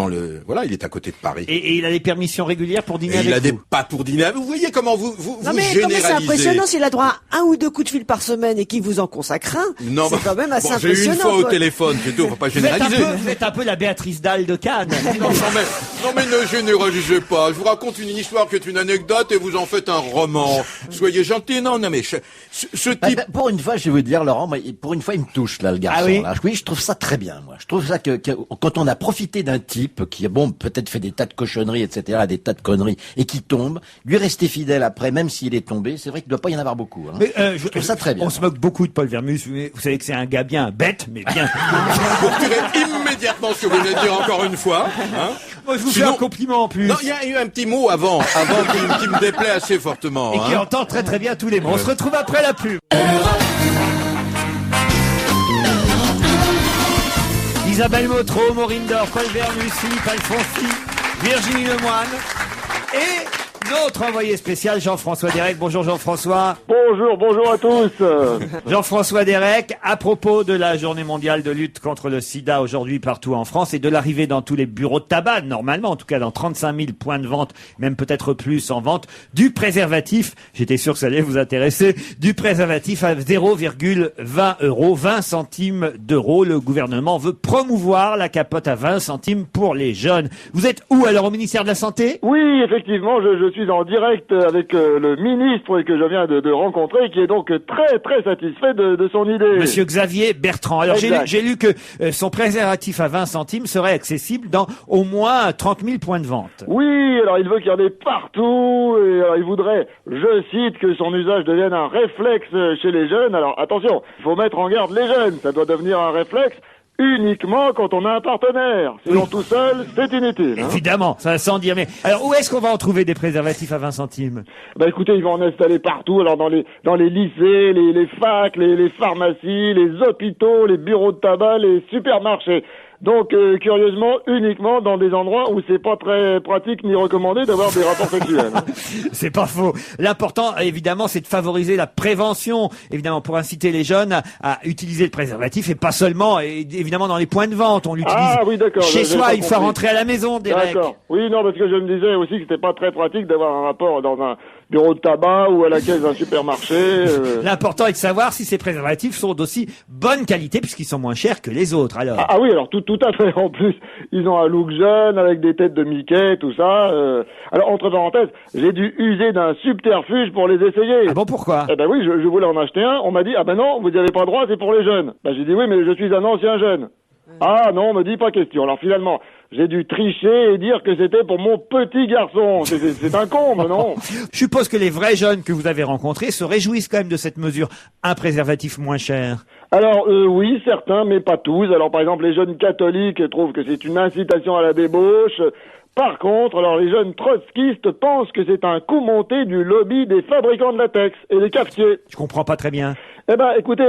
il est à côté de Paris.
Et il a des permissions régulières pour dîner
Et il a
avec
des
vous.
pas pour dîner. Vous voyez comment vous
Non, mais quand même, c'est impressionnant s'il a droit à 1 ou 2 coups de fil par semaine et qu'il vous en consacre un.
Non,
C'est quand même assez
bon, j'ai eu
impressionnant.
une fois au
quoi.
téléphone, c'est tout. On va pas généraliser.
Vous êtes un peu la Béatrice Dalle de Cannes.
Non mais ne généralisez pas. Je vous raconte une histoire qui est une anecdote et vous en faites un roman. Soyez gentil. Non mais ce type...
pour une fois, je vais vous dire, Laurent, pour une fois, il me touche, là, le garçon.
Ah oui?
Là. Oui, je trouve ça très bien, moi. Je trouve ça que quand on a profité d'un type qui, bon, peut-être fait des tas de cochonneries, etc., des tas de conneries, et qui tombe, lui rester fidèle après, même s'il est tombé, c'est vrai qu'il ne doit pas y en avoir beaucoup. Hein. Mais, je trouve ça très bien.
On se moque beaucoup de Paul Vermus. Vous savez que c'est un gars bien bête, mais bien.
Vous retirez immédiatement ce que vous venez de dire encore une fois. Hein.
Moi, je vous fais un compliment en plus.
Non, il y a eu un petit mot avant qui me déplaît assez fortement.
Et qui entend très très bien tous les mots. On se retrouve après la pub. Isabelle Motro, Maureen Dor, Paul Vermus, Philippe Alfonsi, Virginie Lemoine et notre envoyé spécial Jean-François Derek. Bonjour Jean-François.
Bonjour à tous.
Jean-François Derek, à propos de la journée mondiale de lutte contre le sida aujourd'hui partout en France et de l'arrivée dans tous les bureaux de tabac, normalement en tout cas dans 35 000 points de vente, même peut-être plus en vente, du préservatif, j'étais sûr que ça allait vous intéresser, du préservatif à 0,20 €, 20 centimes d'euros. Le gouvernement veut promouvoir la capote à 20 centimes pour les jeunes. Vous êtes où alors, au ministère de la Santé?
Oui, effectivement, je suis en direct avec le ministre que je viens de rencontrer, qui est donc très très satisfait de son idée.
Monsieur Xavier Bertrand. Alors j'ai lu que son préservatif à 20 centimes serait accessible dans au moins 30 000 points de vente.
Oui, alors il veut qu'il y en ait partout, et alors il voudrait, je cite, que son usage devienne un réflexe chez les jeunes. Alors attention, il faut mettre en garde les jeunes, ça doit devenir un réflexe uniquement quand on a un partenaire. Sinon tout seul, c'est inutile. Hein.
Évidemment, ça sans dire. Mais alors où est-ce qu'on va en trouver des préservatifs à 20 centimes?
Bah écoutez, ils vont en installer partout. Alors dans les lycées, les facs, les pharmacies, les hôpitaux, les bureaux de tabac, les supermarchés. Donc, curieusement, uniquement dans des endroits où c'est pas très pratique ni recommandé d'avoir des rapports sexuels.
C'est pas faux. L'important, évidemment, c'est de favoriser la prévention, évidemment, pour inciter les jeunes à utiliser le préservatif et pas seulement, évidemment, dans les points de vente. On l'utilise chez soi, il faut rentrer à la maison, Derek.
D'accord. Oui, non, parce que je me disais aussi que c'était pas très pratique d'avoir un rapport dans un bureau de tabac ou à la caisse d'un supermarché.
L'important est de savoir si ces préservatifs sont d'aussi bonne qualité puisqu'ils sont moins chers que les autres, alors.
Ah oui, alors tout à fait. En plus, ils ont un look jeune avec des têtes de Mickey, tout ça. Alors, entre parenthèses, j'ai dû user d'un subterfuge pour les essayer.
Ah bon, pourquoi?
Eh ben oui, je voulais en acheter un. On m'a dit, ah ben non, vous n'y avez pas droit, c'est pour les jeunes. Ben j'ai dit oui, mais je suis un ancien jeune. Ah non, on me dit pas question. Alors finalement, j'ai dû tricher et dire que c'était pour mon petit garçon. C'est un comble, non?
Je suppose que les vrais jeunes que vous avez rencontrés se réjouissent quand même de cette mesure. Un préservatif moins cher.
Alors oui, certains, mais pas tous. Alors par exemple, les jeunes catholiques trouvent que c'est une incitation à la débauche. Par contre, alors les jeunes trotskistes pensent que c'est un coup monté du lobby des fabricants de latex et des cafetiers.
Je comprends pas très bien.
Eh ben, écoutez,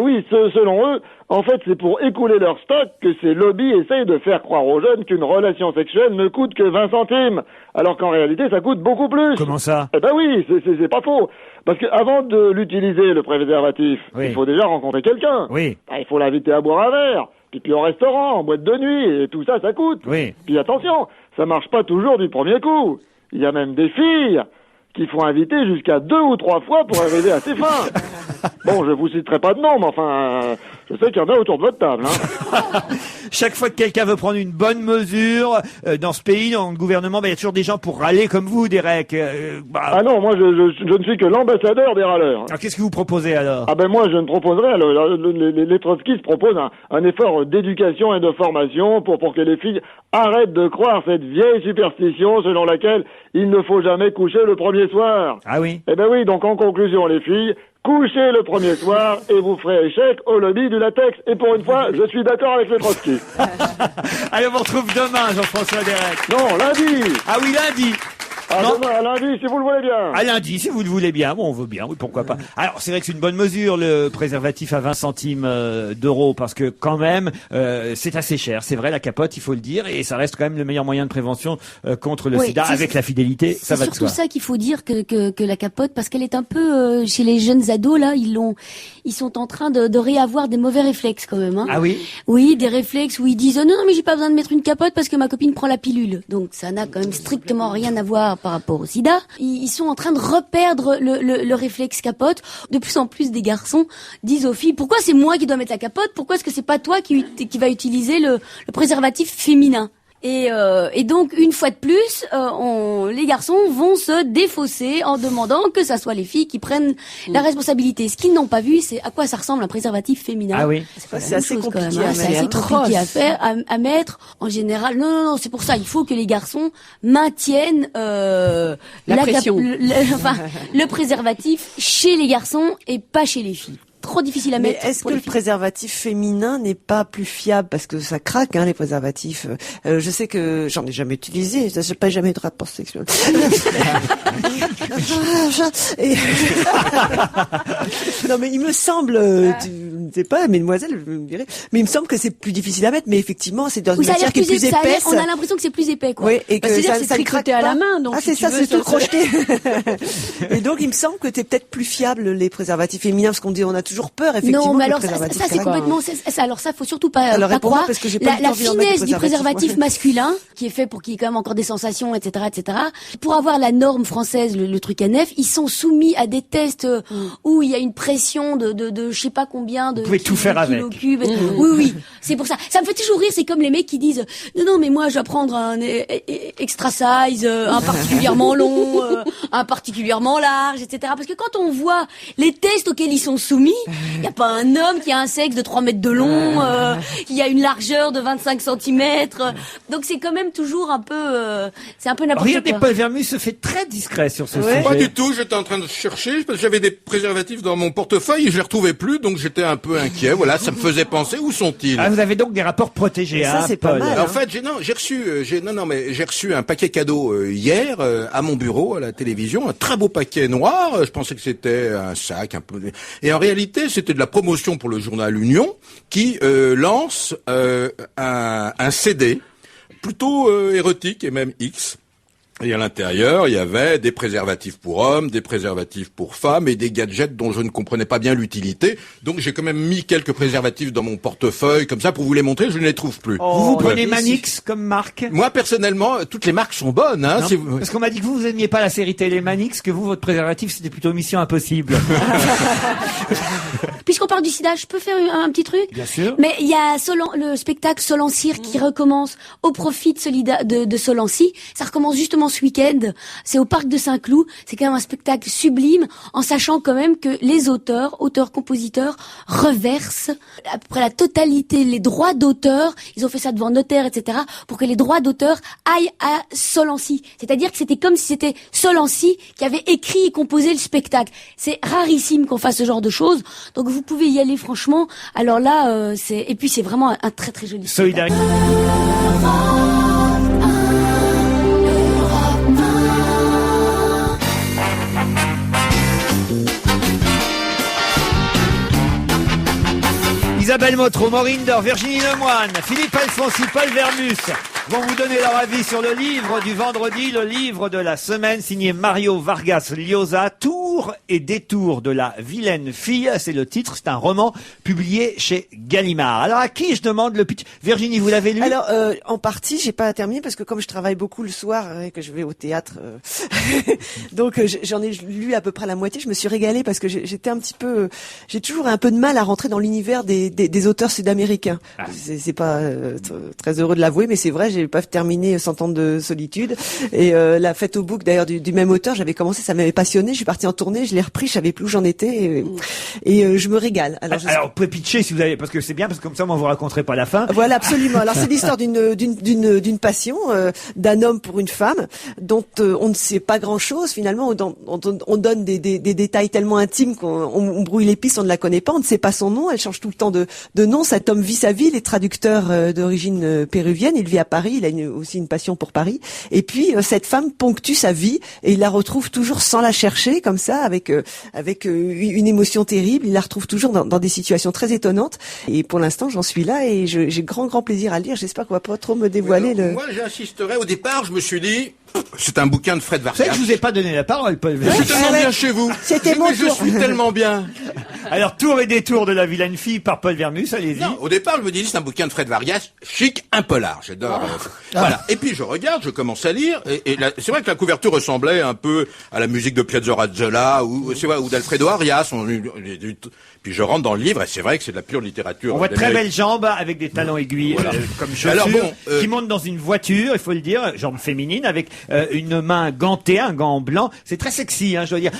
oui, selon eux, en fait, c'est pour écouler leur stock que ces lobbies essayent de faire croire aux jeunes qu'une relation sexuelle ne coûte que 20 centimes, alors qu'en réalité, ça coûte beaucoup plus.
Comment ça?
Eh ben oui, c'est pas faux. Parce que avant de l'utiliser, le préservatif, il faut déjà rencontrer quelqu'un.
Oui.
Il faut l'inviter à boire un verre. Puis au restaurant, en boîte de nuit, et tout ça, ça coûte.
Oui.
Puis attention, ça marche pas toujours du premier coup. Il y a même des filles qu'il faut inviter jusqu'à 2 ou 3 fois pour arriver à ses fins. Bon, je vous citerai pas de nom, mais enfin, je sais qu'il y en a autour de votre table. Hein.
Chaque fois que quelqu'un veut prendre une bonne mesure dans ce pays, dans le gouvernement, il y a toujours des gens pour râler comme vous, Derek.
Ah non, moi je ne suis que l'ambassadeur des râleurs.
Alors qu'est-ce que vous proposez alors?
Ah ben moi je ne proposerai, les trotskistes proposent un effort d'éducation et de formation pour que les filles arrêtent de croire cette vieille superstition selon laquelle il ne faut jamais coucher le premier soir.
Ah oui?
Eh ben oui, donc en conclusion les filles, couchez le premier soir et vous ferez échec au lobby du latex. Et pour une fois, je suis d'accord avec les trotskistes.
Allez, on vous retrouve demain, Jean-François Derek.
Non, lundi.
Ah oui, lundi.
Demain, lundi, si vous le voulez bien.
À lundi, si vous le voulez bien. Bon, on veut bien, oui, pourquoi pas. Alors, c'est vrai que c'est une bonne mesure, le préservatif à 20 centimes d'euros, parce que quand même, c'est assez cher. C'est vrai, la capote, il faut le dire, et ça reste quand même le meilleur moyen de prévention contre le sida. Avec la fidélité, ça va de soi.
C'est surtout ça qu'il faut dire que la capote, parce qu'elle est un peu, chez les jeunes ados, là, ils sont en train de réavoir des mauvais réflexes quand même. Hein.
Ah oui?
Oui, des réflexes où ils disent non, mais j'ai pas besoin de mettre une capote parce que ma copine prend la pilule. Donc ça n'a quand même strictement rien à voir. par rapport au sida. Ils sont en train de reperdre le réflexe capote. De plus en plus des garçons disent aux filles, pourquoi c'est moi qui dois mettre la capote? Pourquoi est-ce que c'est pas toi qui va utiliser le préservatif féminin? Et donc une fois de plus, les garçons vont se défausser en demandant que ça soit les filles qui prennent la responsabilité. Ce qu'ils n'ont pas vu, c'est à quoi ça ressemble un préservatif féminin.
Ah oui,
c'est assez compliqué
à mettre. C'est assez compliqué à faire, à mettre. En général, non, c'est pour ça. Il faut que les garçons maintiennent
la pression,
le préservatif chez les garçons et pas chez les filles. Trop difficile à mettre.
Mais est-ce que le préservatif féminin n'est pas plus fiable parce que ça craque, les préservatifs. Je sais que j'en ai jamais utilisé, j'ai pas jamais de rapport sexuel. Non, mais il me semble, tu ne sais pas, mesdemoiselles, vous me direz, mais il me semble que c'est plus difficile à mettre. Mais effectivement, c'est dans une matière qui est plus épaisse.
On a l'impression que c'est plus épais, quoi.
Oui, et que
c'est tricoté à la main, donc.
Ah, c'est ça, c'est tout crocheté. Et donc, il me semble que t'es peut-être plus fiable les préservatifs féminins, parce qu'on dit on a toujours peur, effectivement.
Non, mais alors ça c'est complètement. Alors ça, faut surtout pas croire.
Parce que j'ai pas
la finesse du préservatif masculin, qui est fait pour qu'il y ait quand même encore des sensations, etc., etc. Pour avoir la norme française, le truc à neuf, ils sont soumis à des tests où il y a une pression de je sais pas combien de.
Vous pouvez tout faire avec.
Oui, c'est pour ça. Ça me fait toujours rire. C'est comme les mecs qui disent non, mais moi je vais prendre un extra size, un particulièrement long, un particulièrement large, etc. Parce que quand on voit les tests auxquels ils sont soumis, il n'y a pas un homme qui a un sexe de 3 mètres de long, il y a une largeur de 25 cm. Donc c'est quand même toujours un peu, c'est un peu n'importe quoi.
Regardez, Paul Vermus se fait très discret sur ce sujet.
Pas du tout, j'étais en train de chercher, parce que j'avais des préservatifs dans mon portefeuille et je les retrouvais plus, donc j'étais un peu inquiet. Voilà, ça me faisait penser, où sont-ils?
Ah, vous avez donc des rapports protégés,
ça, c'est pas
Paul.
mal.
En
fait, j'ai reçu un paquet cadeau hier à mon bureau à la télévision, un très beau paquet noir. Je pensais que c'était un sac un peu, et en réalité, c'était de la promotion pour le journal Union qui lance un CD plutôt érotique et même X. Et à l'intérieur, il y avait des préservatifs pour hommes, des préservatifs pour femmes et des gadgets dont je ne comprenais pas bien l'utilité. Donc j'ai quand même mis quelques préservatifs dans mon portefeuille, comme ça, pour vous les montrer, je ne les trouve plus.
Vous prenez Manix comme marque?
Moi, personnellement, toutes les marques sont bonnes. Hein,
parce qu'on m'a dit que vous aimiez pas la série télé Manix, que vous, votre préservatif, c'était plutôt Mission Impossible.
Puisqu'on parle du sida, je peux faire un petit truc?
Bien sûr.
Mais il y a le spectacle Solencir qui recommence au profit de Solency. Ça recommence justement ce week-end. C'est au parc de Saint-Cloud. C'est quand même un spectacle sublime, en sachant quand même que les auteurs-compositeurs reversent à peu près la totalité, les droits d'auteur. Ils ont fait ça devant notaire, etc., pour que les droits d'auteur aillent à Solency. C'est-à-dire que c'était comme si c'était Solency qui avait écrit et composé le spectacle. C'est rarissime qu'on fasse ce genre de choses. Donc vous pouvez y aller franchement. Alors là, et puis c'est vraiment un très très joli spectacle.
Isabelle Motro, Maureen Dor, Virginie Lemoine, Philippe Alfonsi, Paul Vermus vont vous donner leur avis sur le livre du vendredi, le livre de la semaine, signé Mario Vargas Llosa, Tours et détours de la vilaine fille. C'est le titre, c'est un roman publié chez Gallimard. Alors à qui je demande le pitch? Virginie, vous l'avez lu?
Alors en partie, j'ai pas terminé parce que comme je travaille beaucoup le soir et que je vais au théâtre, donc j'en ai lu à peu près la moitié. Je me suis régalée parce que j'étais un petit peu, j'ai toujours un peu de mal à rentrer dans l'univers des auteurs sud-américains. Ah. C'est pas très heureux de l'avouer, mais c'est vrai. J'ai pas terminé 100 ans de solitude et la fête au bouc d'ailleurs du même auteur, j'avais commencé, ça m'avait passionné, je suis partie en tournée, je l'ai repris, je savais plus où j'en étais et je me régale. Alors
vous pouvez pitcher si vous avez, parce que c'est bien, parce que comme ça moi vous raconterez pas la fin.
Voilà, absolument. Alors c'est l'histoire d'une passion d'un homme pour une femme dont on ne sait pas grand-chose finalement, on donne des détails tellement intimes qu'on brouille les pistes, on ne la connaît pas, on ne sait pas son nom, elle change tout le temps de nom. Cet homme vit sa vie, il est traducteur d'origine péruvienne, il vit à Paris, il a aussi une passion pour Paris. Et puis cette femme ponctue sa vie et il la retrouve toujours sans la chercher, comme ça, avec une émotion terrible. Il la retrouve toujours dans des situations très étonnantes. Et pour l'instant, j'en suis là et j'ai grand plaisir à le lire. J'espère qu'on va pas trop me dévoiler
Moi, j'insisterai. Au départ, je me suis dit, c'est un bouquin de Fred Vargas.
Vous savez que je vous ai pas donné la parole, Paul Vermus.
Je suis tellement bien chez vous.
C'était mon
tour. Je suis tellement bien.
Alors, Tour et détour de la vilaine fille par Paul Vermus, allez-y.
Non, au départ, je me dis, c'est un bouquin de Fred Vargas, chic, un polar. J'adore. Voilà. Et puis, je regarde, je commence à lire, et c'est vrai que la couverture ressemblait un peu à la musique de Piazza Razzola, ou d'Alfredo Arias. Puis je rentre dans le livre, et c'est vrai que c'est de la pure littérature.
On voit de très belles jambes avec des talons aiguilles, comme chaussures, alors qui montent dans une voiture, il faut le dire, jambes féminines, avec une main gantée, un gant blanc. C'est très sexy, je dois dire.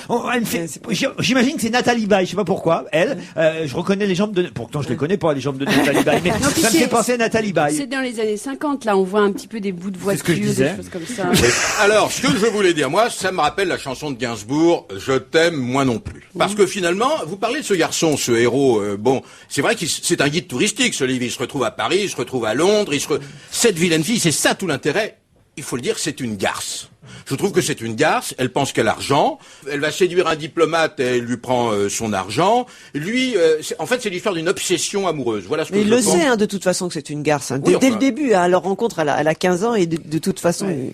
J'imagine que c'est Nathalie Baye, je sais pas pourquoi. Elle, je reconnais les jambes de... Pourtant, je les connais pas, les jambes de Nathalie Baye, mais ça me fait penser à Nathalie Baye.
C'est dans les années 50, là, on voit un petit peu des bouts de voiture,
des
choses comme ça.
Alors, ce que je voulais dire, moi, ça me rappelle la chanson de Gainsbourg, Je t'aime, moi non plus. Parce que finalement, vous parlez de ce garçon, ce héros, c'est vrai que c'est un guide touristique, ce livre. Il se retrouve à Paris, il se retrouve à Londres, cette vilaine fille, c'est ça tout l'intérêt. Il faut le dire, c'est une garce. Je trouve que c'est une garce, elle pense qu'elle a l'argent, elle va séduire un diplomate et elle lui prend son argent. Lui, en fait, c'est l'histoire d'une obsession amoureuse. Voilà ce que je pense.
Il le sait, de toute façon, que c'est une garce. Dès le début, leur rencontre, elle a 15 ans et de toute façon... Ouais.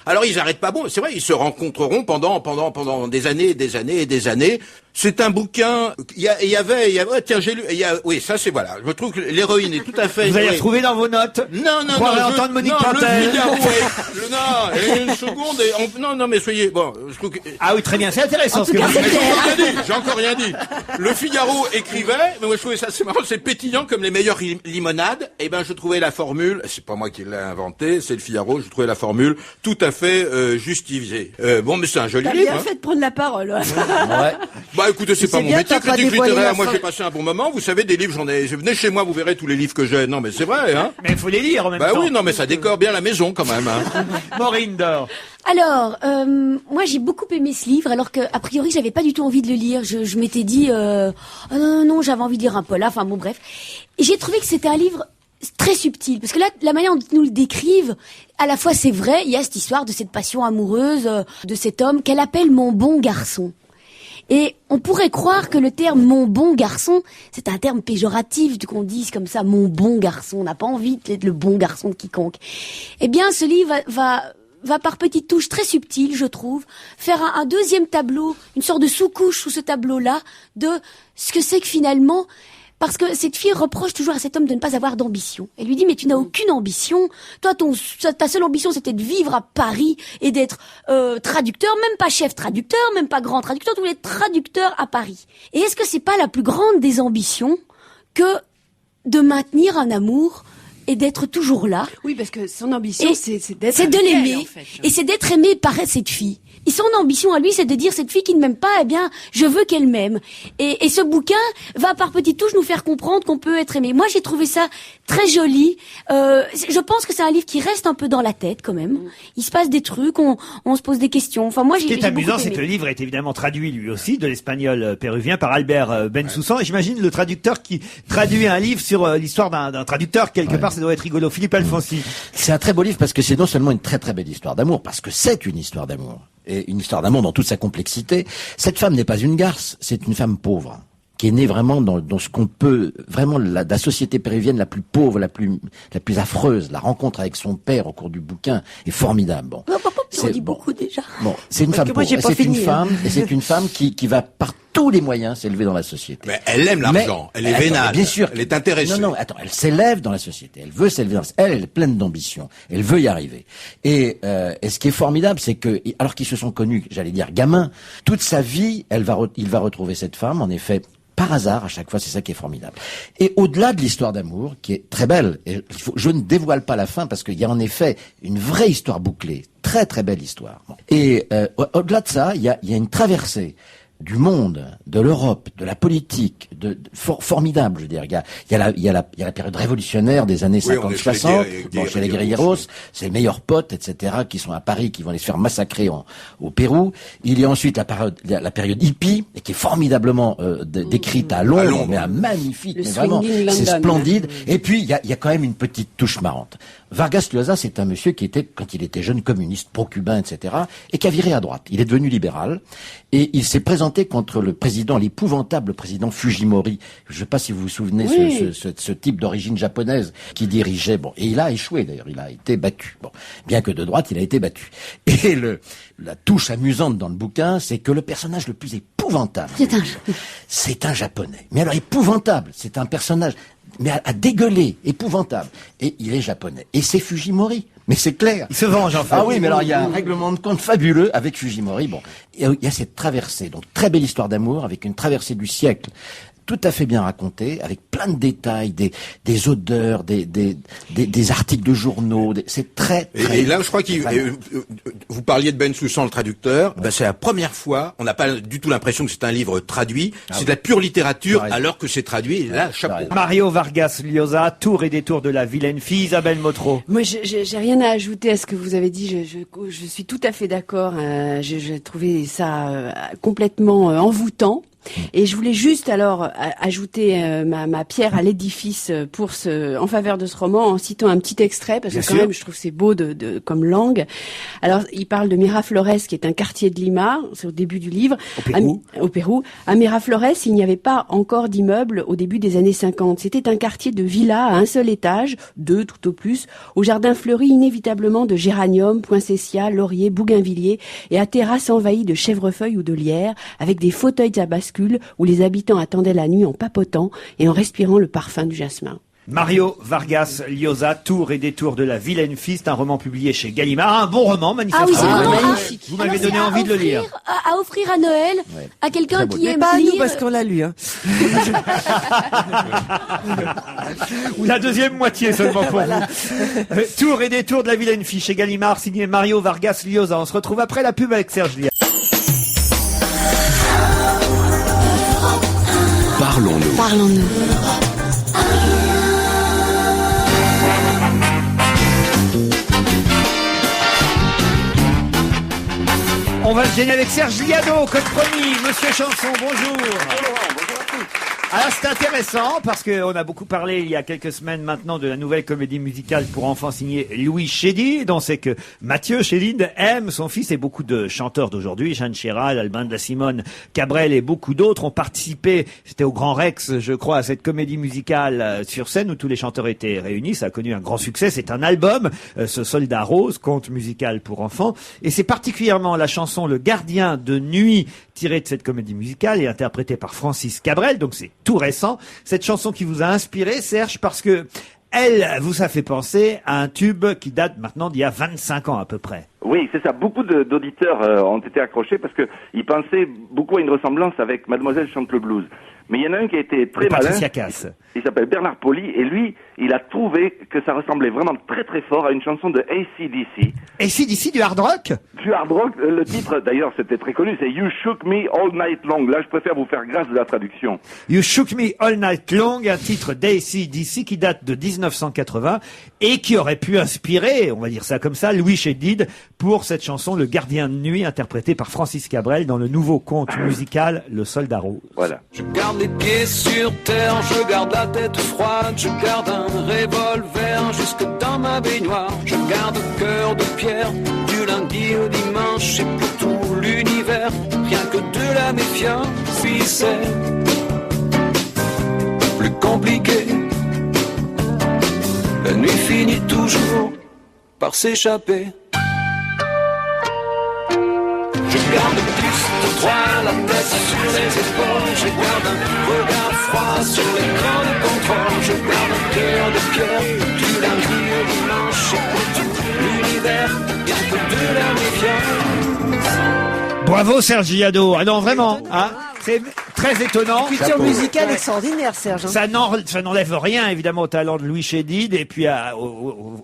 Alors, ils arrêtent pas. Bon, c'est vrai, ils se rencontreront pendant des années et des années et des années. C'est un bouquin, tiens, j'ai lu, oui, ça c'est voilà. Je trouve que l'héroïne est tout à fait...
Vous allez retrouver dans vos notes.
Non,
entendre Monique Plantel.
Une seconde non, mais soyez, je trouve que...
Ah oui, très bien, c'est intéressant ce que vous
dites. J'ai encore rien dit. Le Figaro écrivait, mais moi je trouvais ça, c'est marrant, c'est pétillant comme les meilleures limonades. Eh ben, je trouvais la formule, c'est pas moi qui l'ai inventé, c'est le Figaro, je trouvais la formule tout à fait justifiée. Mais c'est un joli livre.
T'as bien fait de prendre la parole.
Ouais.
Bah écoutez, c'est pas mon métier, critique littéraire. Moi j'ai passé un bon moment. Vous savez, des livres, venez chez moi, vous verrez tous les livres que j'ai. Non mais c'est vrai,
Mais il faut les lire en même temps.
Bah oui, non mais ça décore bien la maison quand même.
Maureen Dor.
Alors, moi j'ai beaucoup aimé ce livre, alors que a priori j'avais pas du tout envie de le lire. Je m'étais dit, non, j'avais envie de lire un polar. Enfin bon, bref. Et j'ai trouvé que c'était un livre très subtil, parce que là, la manière dont ils nous le décrivent, à la fois c'est vrai, il y a cette histoire de cette passion amoureuse de cet homme qu'elle appelle mon bon garçon. Et on pourrait croire que le terme « mon bon garçon », c'est un terme péjoratif, qu'on dise comme ça « mon bon garçon ». On n'a pas envie d'être le bon garçon de quiconque. Eh bien, ce livre va par petites touches très subtiles, je trouve, faire un deuxième tableau, une sorte de sous-couche sous ce tableau-là, de ce que c'est que finalement... Parce que cette fille reproche toujours à cet homme de ne pas avoir d'ambition. Elle lui dit, mais tu n'as aucune ambition. Toi, ta seule ambition, c'était de vivre à Paris et d'être traducteur, même pas chef traducteur, même pas grand traducteur, tu voulais être traducteur à Paris. Et est-ce que c'est pas la plus grande des ambitions que de maintenir un amour et d'être toujours là?
Oui, parce que son ambition, c'est d'être
c'est de l'aimer,
en fait.
Et c'est d'être aimé par cette fille. Et son ambition à lui, c'est de dire, cette fille qui ne m'aime pas, eh bien, je veux qu'elle m'aime. Et ce bouquin va par petites touches nous faire comprendre qu'on peut être aimé. Moi, j'ai trouvé ça très joli. Je pense que c'est un livre qui reste un peu dans la tête, quand même. Il se passe des trucs, on se pose des questions. Enfin, moi,
Ce qui est amusant, c'est que le livre est évidemment traduit, lui aussi, de l'espagnol péruvien par Albert Bensoussan. Et j'imagine le traducteur qui traduit un livre sur l'histoire d'un traducteur, quelque part, ça doit être rigolo. Philippe Alfonsi.
C'est un très beau livre parce que c'est non seulement une très très belle histoire d'amour, parce que c'est une histoire d'amour. Et une histoire d'amour dans toute sa complexité. Cette femme n'est pas une garce, c'est une femme pauvre, qui est née vraiment dans ce qu'on peut, vraiment la société péruvienne la plus pauvre, la plus affreuse. La rencontre avec son père au cours du bouquin est formidable. Bon.
On dit beaucoup déjà.
Bon, c'est une femme pauvre. C'est une femme qui va par tous les moyens s'élever dans la société.
Mais elle aime l'argent, elle est vénale.
Bien sûr.
Elle est intéressée.
Non, attends, elle s'élève dans la société. Elle veut s'élever elle est pleine d'ambition. Elle veut y arriver. Et ce qui est formidable, c'est que, alors qu'ils se sont connus, j'allais dire gamins, toute sa vie, il va retrouver cette femme, en effet, par hasard, à chaque fois, c'est ça qui est formidable. Et au-delà de l'histoire d'amour, qui est très belle, et je ne dévoile pas la fin parce qu'il y a en effet une vraie histoire bouclée, très très belle histoire. Et au-delà de ça, il y a une traversée du monde, de l'Europe, de la politique, formidable, je veux dire. Il y a la période révolutionnaire des années 50-60, chez les guerrilleros, c'est les meilleurs potes, etc., qui sont à Paris, qui vont les faire massacrer au Pérou. Il y a ensuite la période hippie, qui est formidablement décrite à Londres, mais magnifique, mais vraiment, c'est splendide. Et puis, il y a quand même une petite touche marrante. Vargas Llosa, c'est un monsieur qui était, quand il était jeune communiste, pro-cubain, etc., et qui a viré à droite. Il est devenu libéral, et il s'est présenté contre l'épouvantable président Fujimori. Je ne sais pas si vous vous souvenez, ce type d'origine japonaise qui dirigeait, et il a échoué d'ailleurs, il a été battu. Bien que de droite, il a été battu. Et la touche amusante dans le bouquin, c'est que le personnage le plus épouvantable épouvantable. C'est un japonais. Mais alors épouvantable. C'est un personnage, mais à dégueuler, épouvantable. Et il est japonais. Et c'est Fujimori. Mais c'est clair.
Il se venge, en fait.
Ah oui, mais alors il y a un règlement de compte fabuleux avec Fujimori. Bon, il y a cette traversée, donc très belle histoire d'amour avec une traversée du siècle. Tout à fait bien racontée, avec plein de détails, des odeurs, des articles de journaux. C'est très.
Et là, je crois vous parliez de Ben Soussan, le traducteur. Ben, c'est la première fois. On n'a pas du tout l'impression que c'est un livre traduit. C'est de la pure littérature, alors que c'est traduit. Et là, chapeau.
Mario Vargas Llosa, Tour et détour de la vilaine fille. Isabelle Motro.
Moi, j'ai rien à ajouter à ce que vous avez dit. Je suis tout à fait d'accord. J'ai trouvé ça complètement envoûtant. Et je voulais juste alors ajouter ma pierre à l'édifice en faveur de ce roman en citant un petit extrait parce que quand même je trouve c'est beau comme langue. Alors il parle de Miraflores qui est un quartier de Lima, c'est au début du livre. Au Pérou. À Miraflores, il n'y avait pas encore d'immeubles au début des années 50. C'était un quartier de villas à un seul étage, 2 tout au plus, au jardin fleuri inévitablement de géraniums, poinsettias, lauriers, bougainvilliers et à terrasse envahie de chèvrefeuilles ou de lierres avec des fauteuils à bascule où les habitants attendaient la nuit en papotant et en respirant le parfum du jasmin.
Mario Vargas Llosa, Tour et détour de la vilaine fille, c'est un roman publié chez Gallimard, un bon roman, manifestement.
Ah oui, c'est vraiment magnifique.
Vous m'avez donné envie de le lire.
À offrir à Noël, à quelqu'un qui aime
pas
lire.
Nous, parce qu'on l'a lu. Hein.
Ou la deuxième moitié seulement pour vous. Tour et détour de la vilaine fille chez Gallimard, signé Mario Vargas Llosa. On se retrouve après la pub avec Serge Liat.
Parlons-nous.
On va se gêner avec Serge Liado, comme promis. Monsieur Chanson, bonjour. Alors c'est intéressant parce qu'on a beaucoup parlé il y a quelques semaines maintenant de la nouvelle comédie musicale pour enfants signée Louis Chédid. On sait que Mathieu Chédid aime son fils et beaucoup de chanteurs d'aujourd'hui, Jeanne Chéral, Albin de la Simone, Cabrel et beaucoup d'autres ont participé, c'était au Grand Rex je crois, à cette comédie musicale sur scène où tous les chanteurs étaient réunis. Ça a connu un grand succès, c'est un album, ce Soldat Rose, conte musical pour enfants. Et c'est particulièrement la chanson Le Gardien de Nuit tirée de cette comédie musicale et interprétée par Francis Cabrel, donc c'est tout récent. Cette chanson qui vous a inspiré, Serge, parce que ça fait penser à un tube qui date maintenant d'il y a 25 ans à peu près.
Oui, c'est ça. Beaucoup d'auditeurs ont été accrochés parce que ils pensaient beaucoup à une ressemblance avec Mademoiselle chante le blues. Mais il y en a un qui a été très malin. Il s'appelle Bernard Poli et lui, il a trouvé que ça ressemblait vraiment très très fort à une chanson de AC/DC.
AC/DC, du hard rock?
Du hard rock. Le titre, d'ailleurs, c'était très connu, c'est You Shook Me All Night Long. Là, je préfère vous faire grâce de la traduction.
You Shook Me All Night Long, un titre d'AC/DC qui date de 1980 et qui aurait pu inspirer, on va dire ça comme ça, Louis Chédid pour cette chanson Le Gardien de Nuit, interprétée par Francis Cabrel dans le nouveau conte musical Le Soldat Rose.
Voilà.
Je garde les pieds sur terre, je garde la tête froide, je garde un revolver jusque dans ma baignoire. Je garde le cœur de pierre du lundi au dimanche et pour tout l'univers, rien que de la méfiance. Puis c'est plus compliqué. La nuit finit toujours par s'échapper. Je garde plus droit, la tête sur les épaules. Je garde un regard froid sur l'écran de contrôle. Je garde un cœur de pierre du lundi au dimanche. Et pour tout l'univers, bien que de la méfiance.
Bravo Serge Liado. Ah non, vraiment, hein, c'est très étonnant.
Culture musicale extraordinaire, Serge.
Ça n'enlève rien, évidemment, au talent de Louis Chédid, et puis,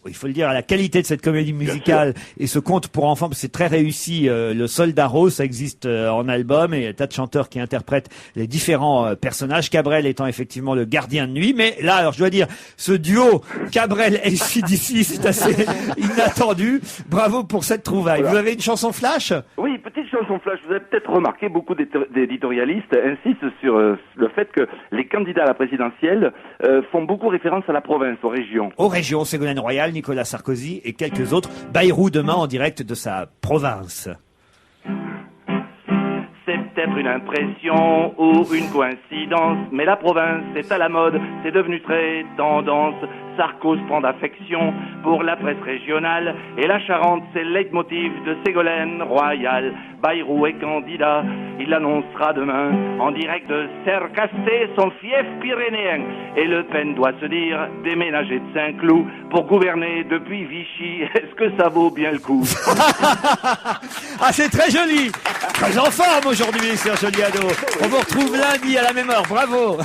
il faut le dire, à la qualité de cette comédie musicale et ce conte pour enfants, parce que c'est très réussi. Le Soldat Rose, ça existe en album, et il y a un tas de chanteurs qui interprètent les différents personnages. Cabrel étant effectivement le gardien de nuit, mais là, alors je dois dire, ce duo Cabrel-AC/DC, c'est assez inattendu. Bravo pour cette trouvaille. Voilà. Vous avez une chanson flash?
Oui, petite chanson flash. Vous avez peut-être remarqué, beaucoup d'éditorialistes insiste sur le fait que les candidats à la présidentielle font beaucoup référence à la province, aux régions.
Aux régions, Ségolène Royal, Nicolas Sarkozy et quelques autres. Bayrou demain en direct de sa province.
C'est peut-être une impression ou une coïncidence, mais la province est à la mode, c'est devenu très tendance. Sarkoz prend d'affection pour la presse régionale. Et la Charente, c'est le leitmotiv de Ségolène Royal. Bayrou est candidat, il l'annoncera demain en direct de Sercasté, son fief pyrénéen. Et Le Pen doit se dire déménager de Saint-Cloud pour gouverner depuis Vichy. Est-ce que ça vaut bien le coup?
Ah, c'est très joli. Très en forme aujourd'hui, Serge Liado. On vous retrouve lundi à la même heure. Bravo.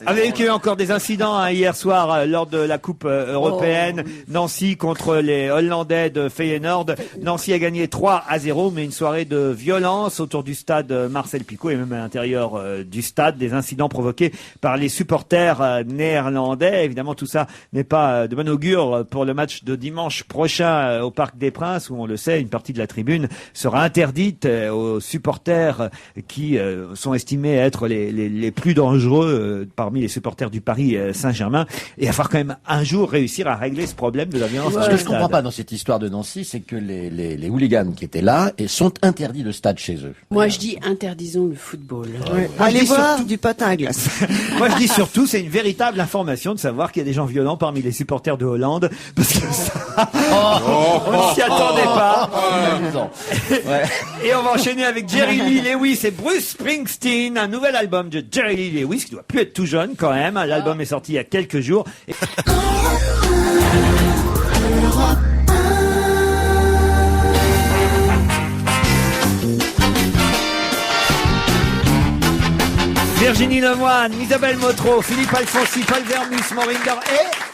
Avec eu encore des incidents hier soir lors de la Coupe européenne. Nancy contre les Hollandais de Feyenoord. Nancy a gagné 3-0, mais une soirée de violence autour du stade Marcel Picot et même à l'intérieur du stade. Des incidents provoqués par les supporters néerlandais. Évidemment, tout ça n'est pas de bon augure pour le match de dimanche prochain au Parc des Princes, où on le sait, une partie de la tribune sera interdite aux supporters qui sont estimés être les plus dangereux parmi les supporters du Paris Saint-Germain. Et il va falloir quand même un jour réussir à régler ce problème de la violence.
Ce que je comprends pas dans cette histoire de Nancy, c'est que les hooligans qui étaient là sont interdits de stade chez eux.
Moi, je dis interdisons le football.
Ouais. Allez voir du patin à glace.
Moi, je dis surtout, c'est une véritable information de savoir qu'il y a des gens violents parmi les supporters de Hollande, parce que ça, on ne s'y attendait pas. Et on va enchaîner avec Jerry Lee Lewis et Bruce Springsteen, un nouvel album de Jerry Lee Lewis, qui doit plus être tout jeune quand même. L'album est sorti il y a quelques jours. Virginie Lemoine, Isabelle Motro, Philippe Alfonsi, Paul Vermus, Maureen Dor et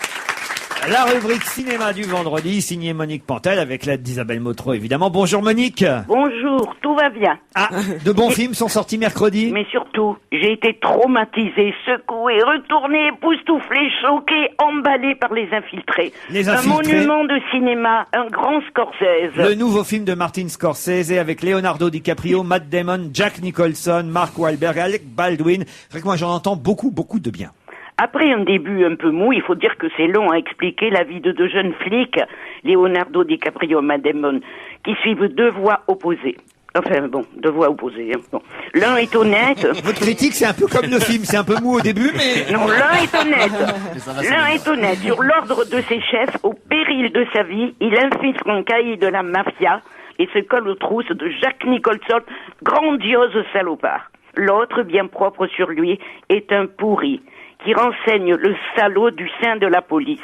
la rubrique cinéma du vendredi, signée Monique Pantel, avec l'aide d'Isabelle Motro, évidemment. Bonjour Monique.
Bonjour, tout va bien.
Ah, de bons films sont sortis mercredi.
Mais surtout, j'ai été traumatisé, secoué, retourné, époustouflé, choqué, emballé par Les Infiltrés.
Les Infiltrés.
Un monument de cinéma, un grand Scorsese.
Le nouveau film de Martin Scorsese avec Leonardo DiCaprio, Matt Damon, Jack Nicholson, Mark Wahlberg, Alec Baldwin. C'est vrai que moi j'en entends beaucoup de bien.
Après un début un peu mou, il faut dire que c'est long à expliquer la vie de deux jeunes flics, Leonardo DiCaprio et Matt Damon, qui suivent deux voies opposées. Enfin bon, deux voies opposées. Hein. Bon. L'un est honnête.
Votre critique, c'est un peu comme le film, c'est un peu mou au début, mais...
Non, l'un est honnête. L'un est honnête. Sur l'ordre de ses chefs, au péril de sa vie, il infiltre un cahier de la mafia et se colle aux trousses de Jack Nicholson, grandiose salopard. L'autre, bien propre sur lui, est un pourri qui renseigne le salaud du sein de la police.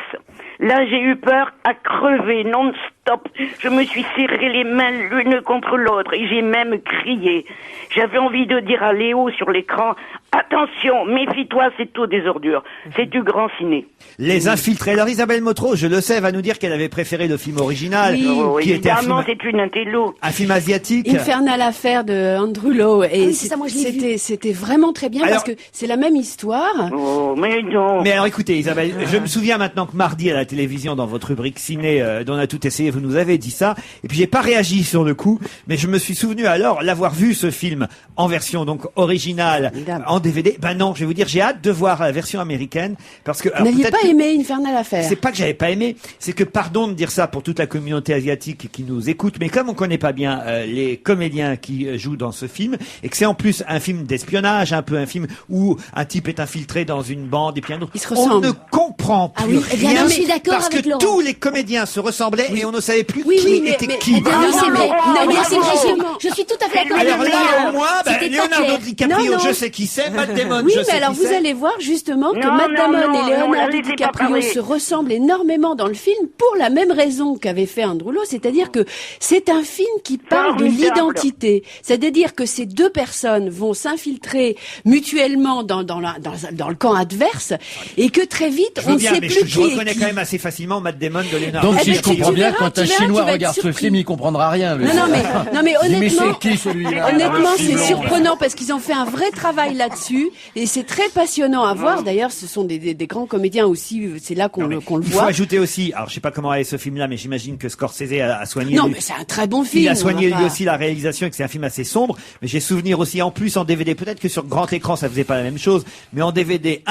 Là, j'ai eu peur à crever non-stop. Je me suis serré les mains l'une contre l'autre et j'ai même crié. J'avais envie de dire à Léo sur l'écran, attention, méfie-toi, c'est tout des ordures. C'est du grand ciné.
Les Infiltrés. Alors Isabelle Motro, je le sais, va nous dire qu'elle avait préféré le film original, qui était
c'est une intello.
Un film asiatique.
Infernal Affaire de Andrew Lowe. Et
ça, moi, je l'ai vu.
C'était vraiment très bien parce que c'est la même histoire.
Oh, mais non.
Mais alors écoutez Isabelle, je me souviens maintenant que mardi à la télévision, dans votre rubrique ciné dont on a tout essayé, vous nous avez dit ça, et puis j'ai pas réagi sur le coup, mais je me suis souvenu alors l'avoir vu ce film en version donc originale, en DVD. Ben non, je vais vous dire, j'ai hâte de voir la version américaine, parce que...
Vous n'aviez pas aimé Infernal Affaire?
C'est pas que j'avais pas aimé, c'est que, pardon de dire ça pour toute la communauté asiatique qui nous écoute, mais comme on connaît pas bien les comédiens qui jouent dans ce film, et que c'est en plus un film d'espionnage, un peu un film où un type est infiltré dans une bande, et puis un autre, on ne comprend plus rien,
non, je suis d'accord
parce
avec
que
Laurent.
tous les comédiens se ressemblaient et on ne savait plus qui était qui.
Non, c'est vrai. Non, mais c'est vrai. Je suis tout à fait d'accord avec
Alors là, au moins, Leonardo DiCaprio, je sais qui c'est, Matt Damon,
oui,
je
mais
sais
alors
qui
vous
c'est.
allez voir justement que Matt Damon et Leonardo DiCaprio se ressemblent énormément dans le film pour la même raison qu'avait fait Andrew Lowe, c'est-à-dire que c'est un film qui parle de l'identité. C'est-à-dire que ces deux personnes vont s'infiltrer mutuellement dans le camp adverse et que très vite on ne sait plus qui est qui.
Je reconnais quand même assez facilement Matt Damon de Leonardo.
Donc si je comprends bien,
verras,
quand un Chinois regarde ce film, il comprendra rien.
Non mais honnêtement,
mais c'est qui celui-là?
Honnêtement, c'est surprenant parce qu'ils ont fait un vrai travail là-dessus et c'est très passionnant à voir. D'ailleurs, ce sont des grands comédiens aussi. C'est là qu'on le voit.
Il faut ajouter aussi, alors je sais pas comment est ce film-là, mais j'imagine que Scorsese a soigné.
Non, mais c'est un très bon film.
Il a soigné lui aussi la réalisation et que c'est un film assez sombre. Mais j'ai souvenir aussi en plus en DVD. Peut-être que sur grand écran ça faisait pas la même chose, mais en DVD,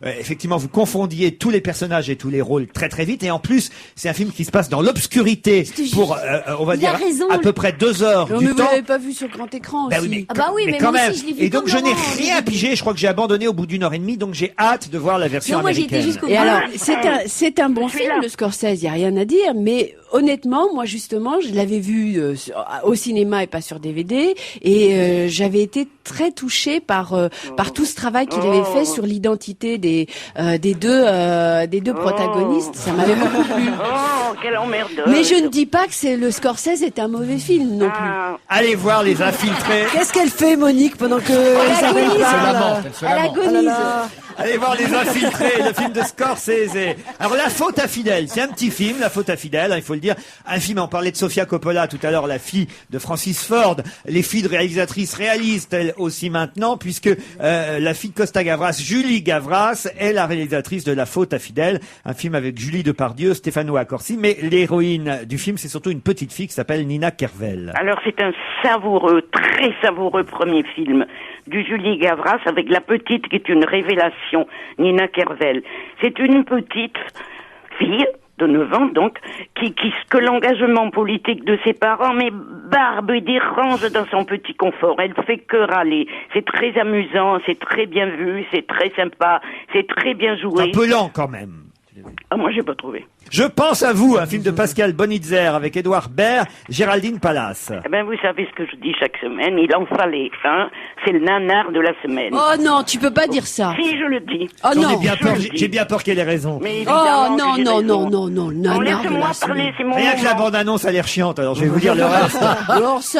effectivement, vous confondiez tous les personnages et tous les rôles très très vite. Et en plus, c'est un film qui se passe dans l'obscurité maturité pour, on va dire, à peu près 2 heures du
mais
temps.
vous l'avez pas vu sur grand écran aussi.
Oui,
Ah bah oui, mais
quand
moi
même.
aussi, je l'ai vu
Et donc,
comme
je n'ai
Laurent,
rien pigé. Je crois que j'ai abandonné au bout d'1 heure et demie. Donc, j'ai hâte de voir la version
Non, moi, j'ai été
américaine.
jusqu'au
Et
bout.
alors, c'est un bon film, le Scorsese, il y a rien à dire, mais honnêtement, moi justement, je l'avais vu au cinéma et pas sur DVD, et j'avais été très touchée par tout ce travail qu'il avait fait sur l'identité des deux protagonistes. Ça m'avait beaucoup plu.
Oh, quelle emmerdeuse.
Mais je ne dis pas que le Scorsese est un mauvais film non plus.
Allez voir Les Infiltrés.
Qu'est-ce qu'elle fait, Monique, pendant que Isabelle parle?
Elle agonise.
Allez voir Les Infiltrés, le film de Scorsese. Alors, La Faute à Fidèle, c'est un petit film, La Faute à Fidèle, il faut le dire. Un film, on parlait de Sofia Coppola tout à l'heure, la fille de Francis Ford. Les filles de réalisatrices réalisent elles aussi maintenant, puisque la fille de Costa Gavras, Julie Gavras, est la réalisatrice de La Faute à Fidèle, un film avec Julie Depardieu, Stefano Accorsi, mais l'héroïne du film, c'est surtout une petite fille qui s'appelle Nina Kervel.
Alors c'est un savoureux, très savoureux premier film du Julie Gavras avec la petite qui est une révélation, Nina Kervel. C'est une petite fille de 9 ans donc, que l'engagement politique de ses parents, mais barbe et dérange dans son petit confort. Elle fait que râler. C'est très amusant, c'est très bien vu, c'est très sympa, c'est très bien joué.
Un peu lent quand même.
Ah, moi j'ai pas trouvé.
Je pense à vous, un film de Pascal Bonitzer avec Édouard Baird, Géraldine Palace.
Eh ben, vous savez ce que je dis chaque semaine, il en fallait un, c'est le nanar de la semaine.
Oh non, tu peux pas dire ça.
Si, je le dis.
Oh non.
J'ai bien peur qu'elle ait raison.
Mais
oh non,
nanar laissez-moi parler, c'est mon
Rien que la
moment.
bande-annonce a l'air chiante, alors je vais vous dire le reste.
Alors si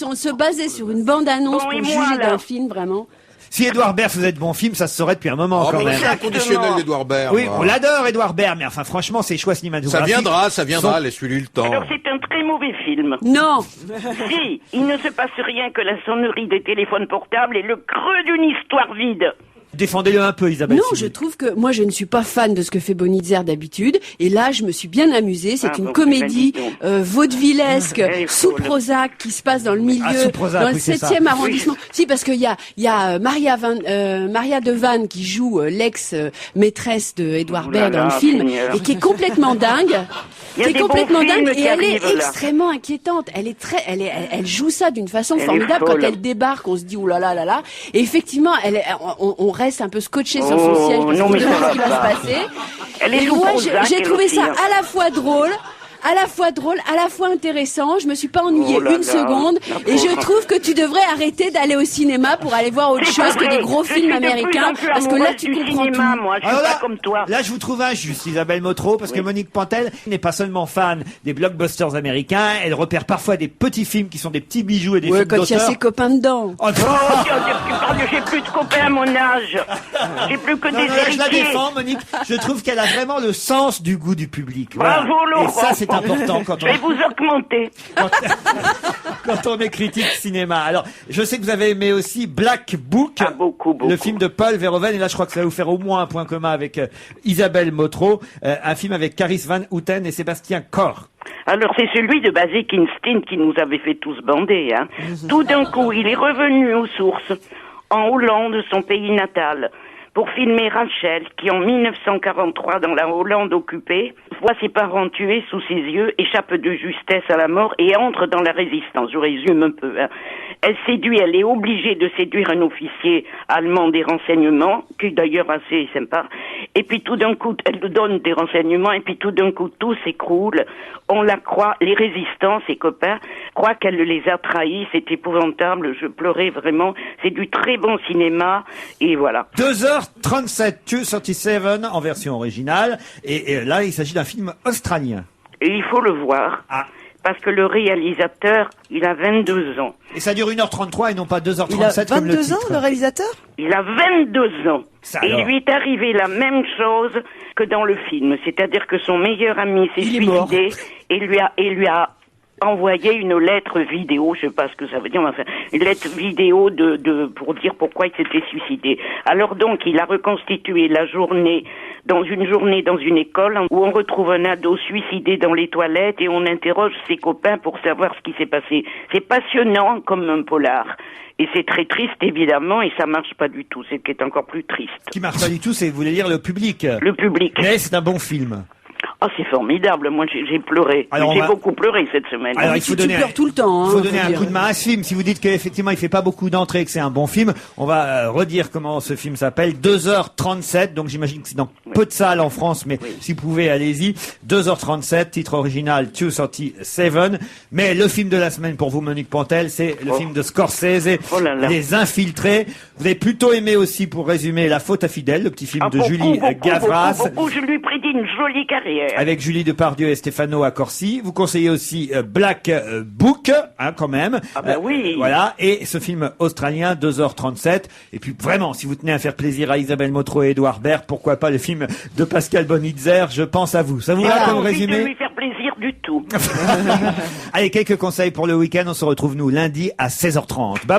on se basait sur une bande-annonce
Bon, et
pour
moi,
juger
là
d'un film, vraiment.
Si Édouard Baird faisait de bons films, ça se saurait depuis un moment quand
mais
même.
c'est inconditionnel d'Edouard Baird.
Oui,
moi.
on l'adore Édouard Baird, mais enfin franchement, ses choix cinématographiques.
Ça viendra, laisse-lui le temps.
Alors c'est un très mauvais film.
Non.
Si, il ne se passe rien que la sonnerie des téléphones portables et le creux d'une histoire vide.
Défendez-le un peu, Isabelle.
Non, je trouve que moi je ne suis pas fan de ce que fait Bonitzer d'habitude, et là je me suis bien amusée. C'est une comédie vaudevillesque sous Prozac qui se passe dans le milieu, dans le 7e arrondissement. Si, parce qu'il y a Maria Devanne qui joue l'ex maîtresse de Édouard Baird dans le film et qui est complètement dingue. Et elle est extrêmement inquiétante. Elle joue ça d'une façon formidable. Quand elle débarque, on se dit oulala là là. Et effectivement, on reste un peu scotché sur son siège parce qu'on sait pas ce qui va se passer. Et moi, j'ai trouvé ça à la fois drôle, à la fois intéressant. Je me suis pas ennuyée une seconde. Et je trouve que tu devrais arrêter d'aller au cinéma pour aller voir autre chose que des gros films américains. Parce que là, tu comprends tout.
Moi, je suis pas comme toi.
Là, je vous trouve injuste, Isabelle Motro, parce que Monique Pantel n'est pas seulement fan des blockbusters américains, elle repère parfois des petits films qui sont des petits bijoux et des films d'auteur.
Quand il y a ses copains dedans.
Oh,
j'ai plus de copains à mon âge. J'ai plus que des héritiers.
Je la défends, Monique. Je trouve qu'elle a vraiment le sens du goût du public.
Bravo, Laurent.
Et ça, c'est important quand
Je vais vous augmenter.
Quand on est critique cinéma. Alors, je sais que vous avez aimé aussi Black Book,
beaucoup.
Le film de Paul Verhoeven. Et là, je crois que ça va vous faire au moins un point commun avec Isabelle Motro. Un film avec Carice Van Houten et Sébastien Corr.
Alors, c'est celui de Basie Kinstein qui nous avait fait tous bander. Hein. Tout d'un coup, il est revenu aux sources, en Hollande, son pays natal, pour filmer Rachel, qui en 1943, dans la Hollande occupée, voit ses parents tués sous ses yeux, échappe de justesse à la mort et entre dans la résistance. Je résume un peu. Hein. Elle est obligée de séduire un officier allemand des renseignements, qui est d'ailleurs assez sympa. Et puis tout d'un coup, elle donne des renseignements, et puis tout d'un coup, tout s'écroule. On la croit, les résistants, ses copains, croient qu'elle les a trahis. C'est épouvantable, je pleurais vraiment. C'est du très bon cinéma, et voilà.
2h37, 237 en version originale. Et là, il s'agit d'un film australien.
Et il faut le voir. Parce que le réalisateur, il a 22 ans.
Et ça dure 1h33 et non pas 2h37
il a 22
comme le titre.
ans, le réalisateur?
Il a 22 ans. Et il lui est arrivé la même chose que dans le film. C'est-à-dire que son meilleur ami s'est suicidé et lui a envoyé une lettre vidéo, je sais pas ce que ça veut dire, mais enfin, une lettre vidéo pour dire pourquoi il s'était suicidé. Alors donc, il a reconstitué la journée dans une école où on retrouve un ado suicidé dans les toilettes et on interroge ses copains pour savoir ce qui s'est passé. C'est passionnant comme un polar. Et c'est très triste, évidemment, et ça marche pas du tout. C'est ce qui est encore plus triste.
Ce qui marche pas du tout, c'est, vous voulez dire, le public.
Le public.
Mais c'est un bon film.
Oh, c'est formidable. Moi, j'ai pleuré. J'ai beaucoup pleuré cette semaine.
Alors, il faut donner,
tu pleures tout le temps.
Il faut donner un coup de main à ce film. Si vous dites qu'effectivement, il fait pas beaucoup d'entrées et que c'est un bon film, on va redire comment ce film s'appelle. 2h37. Donc, j'imagine que c'est dans peu de salles en France, mais si vous pouvez, allez-y. 2h37, titre original 237. Mais le film de la semaine pour vous, Monique Pontel, c'est le film de Scorsese, Les Infiltrés. Vous avez plutôt aimé aussi, pour résumer, La Faute à Fidèle, le petit film de Julie Gavras.
Je lui prédis une jolie carrière.
Avec Julie Depardieu et Stefano Accorsi. Vous conseillez aussi Black Book, quand même.
Ah ben oui.
Voilà. Et ce film australien, 2h37. Et puis vraiment, si vous tenez à faire plaisir à Isabelle Motro et Édouard Baird, pourquoi pas le film de Pascal Bonitzer, Je pense à vous. Ça vous va comme résumé?
De lui faire plaisir du tout.
Allez, quelques conseils pour le week-end. On se retrouve nous lundi à 16h30. Bye bye.